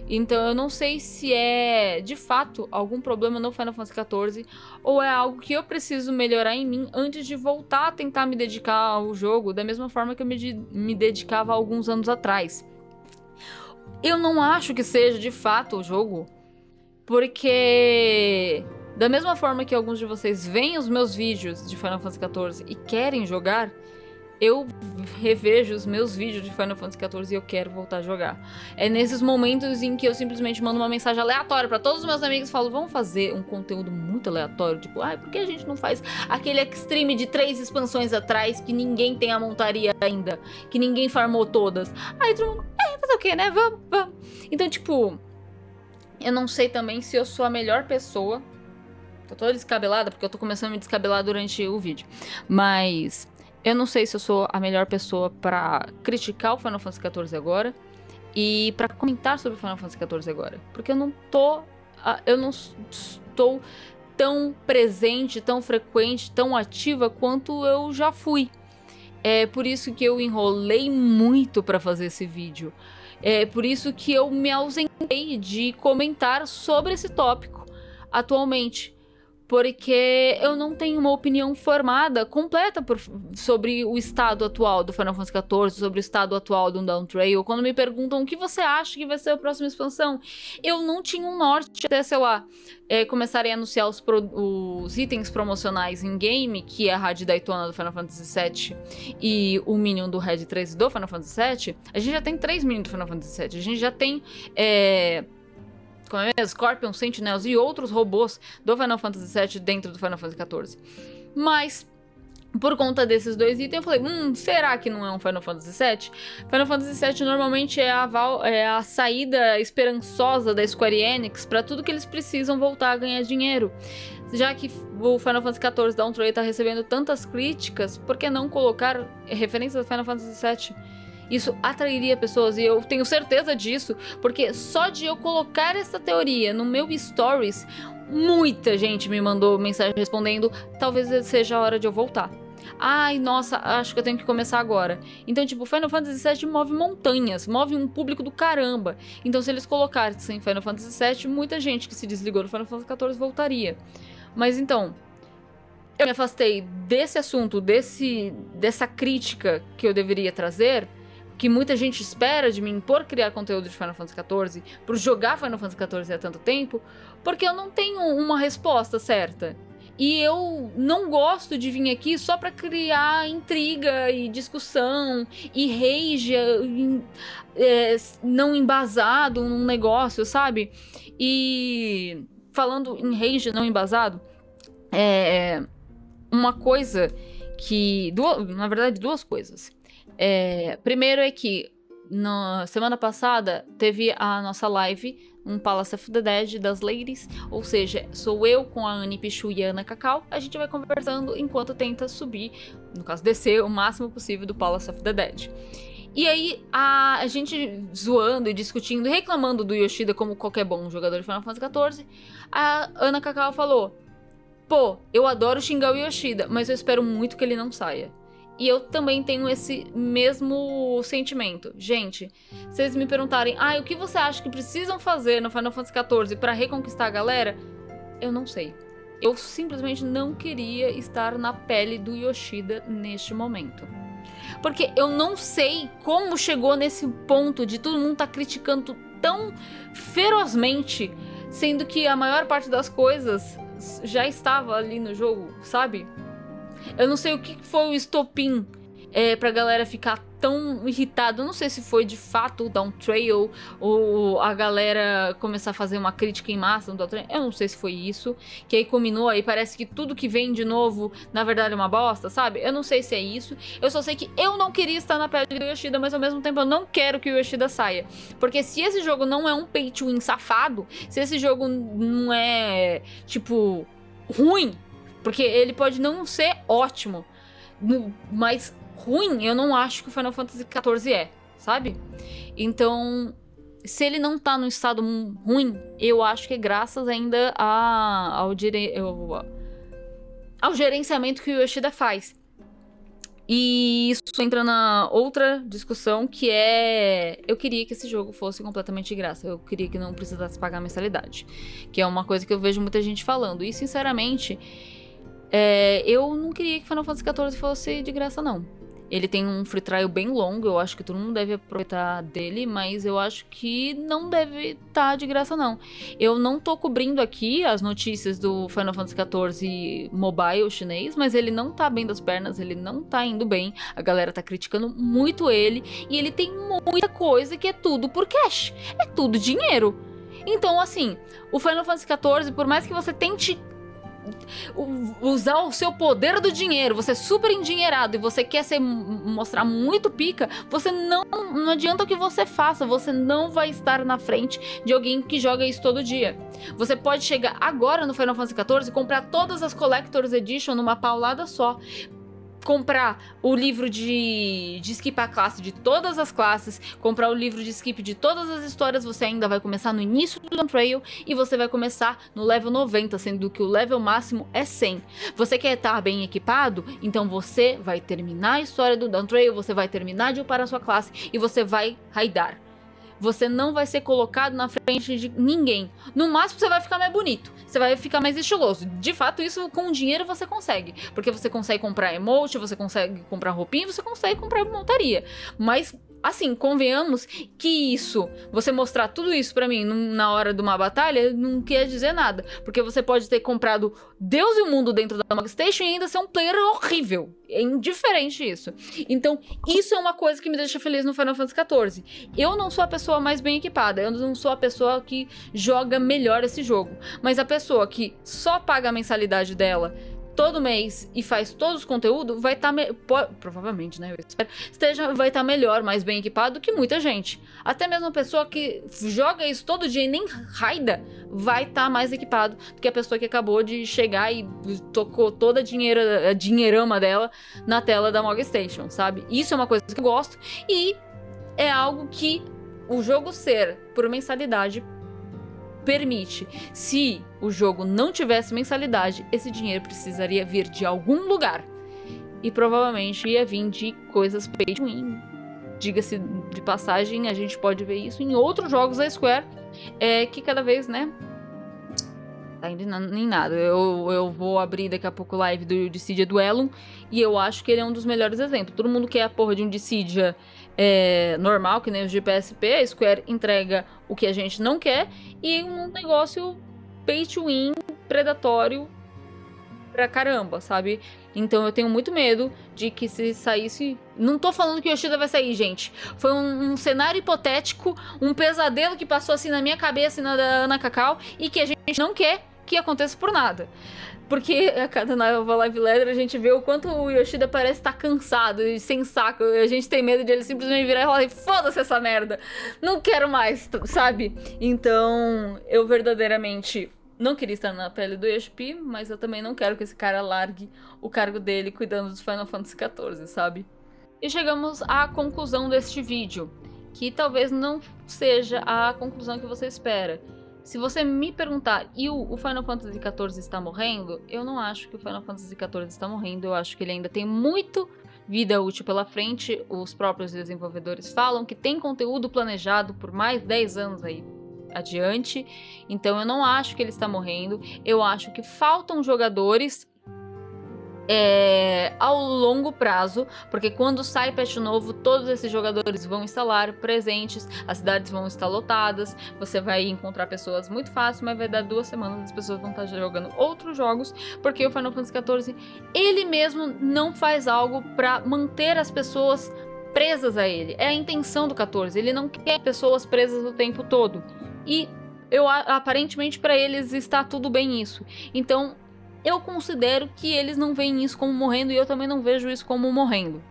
Então eu não sei se é, de fato, algum problema no Final Fantasy XIV ou é algo que eu preciso melhorar em mim antes de voltar a tentar me dedicar ao jogo da mesma forma que eu me dedicava há alguns anos atrás. Eu não acho que seja, de fato, o jogo, porque da mesma forma que alguns de vocês veem os meus vídeos de Final Fantasy XIV e querem jogar, eu revejo os meus vídeos de Final Fantasy XIV e eu quero voltar a jogar. É nesses momentos em que eu simplesmente mando uma mensagem aleatória pra todos os meus amigos e falo, vamos fazer um conteúdo muito aleatório, tipo, por que a gente não faz aquele Extreme de 3 expansões atrás que ninguém tem a montaria ainda, que ninguém farmou todas? Aí todo mundo, fazer o quê, né? Vamos. Então, tipo, eu não sei também se eu sou a melhor pessoa. Tô toda descabelada, porque eu tô começando a me descabelar durante o vídeo. Mas eu não sei se eu sou a melhor pessoa pra criticar o Final Fantasy XIV agora e pra comentar sobre o Final Fantasy XIV agora. Porque eu não estou tão presente, tão frequente, tão ativa quanto eu já fui. É por isso que eu enrolei muito pra fazer esse vídeo. É por isso que eu me ausentei de comentar sobre esse tópico atualmente. Porque eu não tenho uma opinião formada, completa, sobre o estado atual do Final Fantasy XIV, sobre o estado atual do Dawn Trail. Quando me perguntam o que você acha que vai ser a próxima expansão, eu não tinha um norte até, sei lá, começarem a anunciar os itens promocionais em game, que é a Rádio Daytona do Final Fantasy VII e o Minion do Red 3 do Final Fantasy VII. A gente já tem 3 Minions do Final Fantasy VII, a gente já tem como é mesmo? Scorpion, Sentinels e outros robôs do Final Fantasy VII dentro do Final Fantasy XIV. Mas, por conta desses 2 itens, eu falei, será que não é um Final Fantasy VII? Final Fantasy VII normalmente é a saída esperançosa da Square Enix para tudo que eles precisam voltar a ganhar dinheiro. Já que o Final Fantasy XIV Dawn Trail tá recebendo tantas críticas, por que não colocar referências do Final Fantasy VII? Isso atrairia pessoas, e eu tenho certeza disso, porque só de eu colocar essa teoria no meu stories, muita gente me mandou mensagem respondendo, talvez seja a hora de eu voltar. Ai, nossa, acho que eu tenho que começar agora. Então, tipo, Final Fantasy VII move montanhas, move um público do caramba. Então, se eles colocassem Final Fantasy VII, muita gente que se desligou do Final Fantasy XIV voltaria. Mas então, eu me afastei desse assunto, dessa crítica que eu deveria trazer, que muita gente espera de mim por criar conteúdo de Final Fantasy XIV, por jogar Final Fantasy XIV há tanto tempo, porque eu não tenho uma resposta certa. E eu não gosto de vir aqui só pra criar intriga e discussão e rage não embasado num negócio, sabe? E falando em rage não embasado, uma coisa que... na verdade, 2 coisas. Primeiro é que na semana passada teve a nossa live, um Palace of the Dead das Ladies, ou seja, sou eu com a Anne Pichu e a Ana Cacau, a gente vai conversando enquanto tenta subir, no caso descer, o máximo possível do Palace of the Dead. E aí a gente zoando e discutindo e reclamando do Yoshida como qualquer bom jogador de Final Fantasy XIV, a Ana Cacau falou, pô, eu adoro xingar o Yoshida, mas eu espero muito que ele não saia. E eu também tenho esse mesmo sentimento. Gente, se vocês me perguntarem, o que você acha que precisam fazer no Final Fantasy XIV pra reconquistar a galera? Eu não sei. Eu simplesmente não queria estar na pele do Yoshida neste momento. Porque eu não sei como chegou nesse ponto de todo mundo tá criticando tão ferozmente, sendo que a maior parte das coisas já estava ali no jogo, sabe? Eu não sei o que foi o estopim pra galera ficar tão irritada. Eu não sei se foi de fato o Dawn Trail ou a galera começar a fazer uma crítica em massa no Dawn Trail. Eu não sei se foi isso, que aí combinou, aí parece que tudo que vem de novo na verdade é uma bosta, sabe? Eu não sei se é isso. Eu só sei que eu não queria estar na pele do Yoshida, mas ao mesmo tempo eu não quero que o Yoshida saia. Porque se esse jogo não é um pay to win safado, se esse jogo não é, tipo, ruim, porque ele pode não ser ótimo, mas ruim eu não acho que o Final Fantasy XIV é, sabe? Então, se ele não tá num estado ruim, eu acho que é graças ainda ao gerenciamento que o Yoshida faz. E isso entra na outra discussão, que é... Eu queria que esse jogo fosse completamente de graça. Eu queria que não precisasse pagar mensalidade. Que é uma coisa que eu vejo muita gente falando. E, sinceramente, eu não queria que Final Fantasy XIV fosse de graça, não. Ele tem um free trial bem longo, eu acho que todo mundo deve aproveitar dele, mas eu acho que não deve estar de graça, não. Eu não tô cobrindo aqui as notícias do Final Fantasy XIV Mobile chinês, mas ele não tá bem das pernas, ele não tá indo bem, a galera tá criticando muito ele, e ele tem muita coisa que é tudo por cash, é tudo dinheiro. Então, assim, o Final Fantasy XIV, por mais que você tente usar o seu poder do dinheiro, você é super endinheirado e você quer mostrar muito pica, você não adianta o que você faça, você não vai estar na frente de alguém que joga isso todo dia. Você pode chegar agora no Final Fantasy XIV e comprar todas as Collector's Edition numa paulada só, comprar o livro de skip a classe de todas as classes, comprar o livro de skip de todas as histórias. Você ainda vai começar no início do Dawn Trail e você vai começar no level 90, sendo que o level máximo é 100. Você quer estar bem equipado? Então você vai terminar a história do Dawn Trail, você vai terminar de upar a sua classe e você vai raidar. Você não vai ser colocado na frente de ninguém. No máximo você vai ficar mais bonito, você vai ficar mais estiloso. De fato, isso com dinheiro você consegue, porque você consegue comprar emote, você consegue comprar roupinha, você consegue comprar montaria. Mas, assim, convenhamos que isso, você mostrar tudo isso pra mim na hora de uma batalha, não quer dizer nada. Porque você pode ter comprado Deus e o mundo dentro da Mog Station e ainda ser um player horrível. É indiferente isso. Então, isso é uma coisa que me deixa feliz no Final Fantasy XIV. Eu não sou a pessoa mais bem equipada, eu não sou a pessoa que joga melhor esse jogo. Mas a pessoa que só paga a mensalidade dela todo mês e faz todos os conteúdos, vai estar... provavelmente, né? Eu espero. Vai estar melhor, mais bem equipado que muita gente. Até mesmo a pessoa que joga isso todo dia e nem raida, vai estar mais equipado do que a pessoa que acabou de chegar e tocou toda a dinheirama dela na tela da Mog Station, sabe? Isso é uma coisa que eu gosto e é algo que o jogo ser por mensalidade permite. Se o jogo não tivesse mensalidade, esse dinheiro precisaria vir de algum lugar. E provavelmente ia vir de coisas pay to win. Diga-se de passagem, a gente pode ver isso em outros jogos da Square, que cada vez, né, tá indo em nada. Eu vou abrir daqui a pouco live do Dissidia Duellum e eu acho que ele é um dos melhores exemplos. Todo mundo quer a porra de um Dissidia normal, que nem os de PSP, a Square entrega o que a gente não quer e um negócio pay to win, predatório pra caramba, sabe? Então eu tenho muito medo de que se saísse... Não tô falando que o Yoshida vai sair, gente. Foi um cenário hipotético, um pesadelo que passou assim na minha cabeça e na da Ana Cacau e que a gente não quer que aconteça por nada. Porque a cada nova live letter a gente vê o quanto o Yoshida parece estar cansado e sem saco. A gente tem medo de ele simplesmente virar e falar: foda-se essa merda, não quero mais, sabe? Então eu verdadeiramente não queria estar na pele do Yoshi, mas eu também não quero que esse cara largue o cargo dele cuidando dos Final Fantasy XIV, sabe? E chegamos à conclusão deste vídeo, que talvez não seja a conclusão que você espera. Se você me perguntar, e o Final Fantasy XIV está morrendo? Eu não acho que o Final Fantasy XIV está morrendo, eu acho que ele ainda tem muito vida útil pela frente. Os próprios desenvolvedores falam que tem conteúdo planejado por mais 10 anos aí adiante, então eu não acho que ele está morrendo. Eu acho que faltam jogadores ao longo prazo, porque quando sai patch novo, todos esses jogadores vão instalar presentes, as cidades vão estar lotadas, você vai encontrar pessoas muito fácil, mas vai dar 2 semanas as pessoas vão estar jogando outros jogos, porque o Final Fantasy XIV, ele mesmo não faz algo para manter as pessoas presas a ele. É a intenção do 14, ele não quer pessoas presas o tempo todo, e aparentemente para eles está tudo bem isso. Então eu considero que eles não veem isso como morrendo e eu também não vejo isso como morrendo.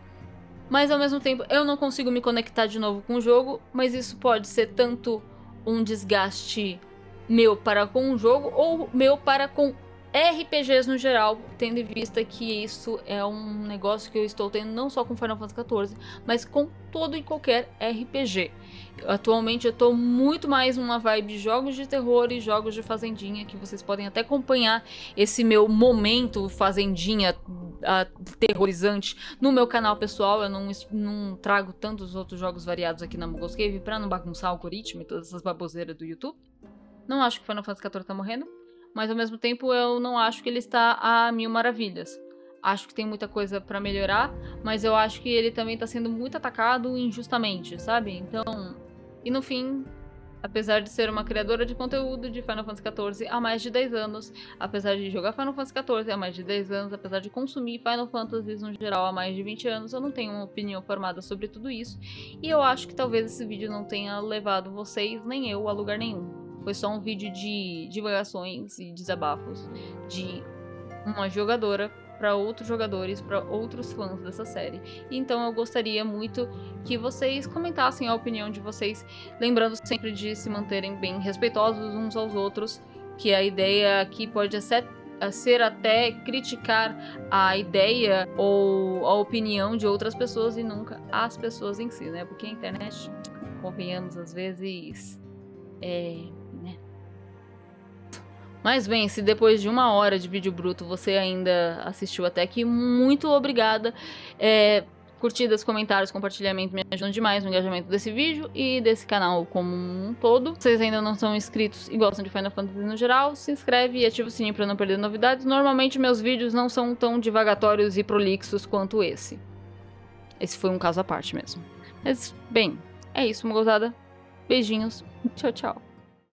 Mas ao mesmo tempo eu não consigo me conectar de novo com o jogo, mas isso pode ser tanto um desgaste meu para com o jogo ou meu para com RPGs no geral, tendo em vista que isso é um negócio que eu estou tendo não só com Final Fantasy XIV, mas com todo e qualquer RPG. Atualmente eu tô muito mais numa vibe de jogos de terror e jogos de fazendinha, que vocês podem até acompanhar esse meu momento fazendinha terrorizante. No meu canal pessoal, eu não trago tantos outros jogos variados aqui na Mugos Cave pra não bagunçar o algoritmo e todas essas baboseiras do YouTube. Não acho que Final Fantasy XIV tá morrendo, mas ao mesmo tempo eu não acho que ele está a mil maravilhas. Acho que tem muita coisa pra melhorar, mas eu acho que ele também tá sendo muito atacado injustamente, sabe? Então, e no fim, apesar de ser uma criadora de conteúdo de Final Fantasy XIV há mais de 10 anos, apesar de jogar Final Fantasy XIV há mais de 10 anos, apesar de consumir Final Fantasy no geral há mais de 20 anos, eu não tenho uma opinião formada sobre tudo isso, e eu acho que talvez esse vídeo não tenha levado vocês, nem eu, a lugar nenhum. Foi só um vídeo de divagações e desabafos de uma jogadora para outros jogadores, para outros fãs dessa série. Então eu gostaria muito que vocês comentassem a opinião de vocês, lembrando sempre de se manterem bem respeitosos uns aos outros, que a ideia aqui pode ser até criticar a ideia ou a opinião de outras pessoas e nunca as pessoas em si, né? Porque a internet, convenhamos, às vezes né? Mas bem, se depois de 1 hora de vídeo bruto você ainda assistiu até aqui, muito obrigada. Curtidas, comentários, compartilhamento me ajudam demais no engajamento desse vídeo e desse canal como um todo. Se vocês ainda não são inscritos e gostam de Final Fantasy no geral, se inscreve e ativa o sininho para não perder novidades. Normalmente meus vídeos não são tão divagatórios e prolixos quanto esse. Esse foi um caso à parte mesmo. Mas, bem, é isso, mozada. Beijinhos. Tchau, tchau.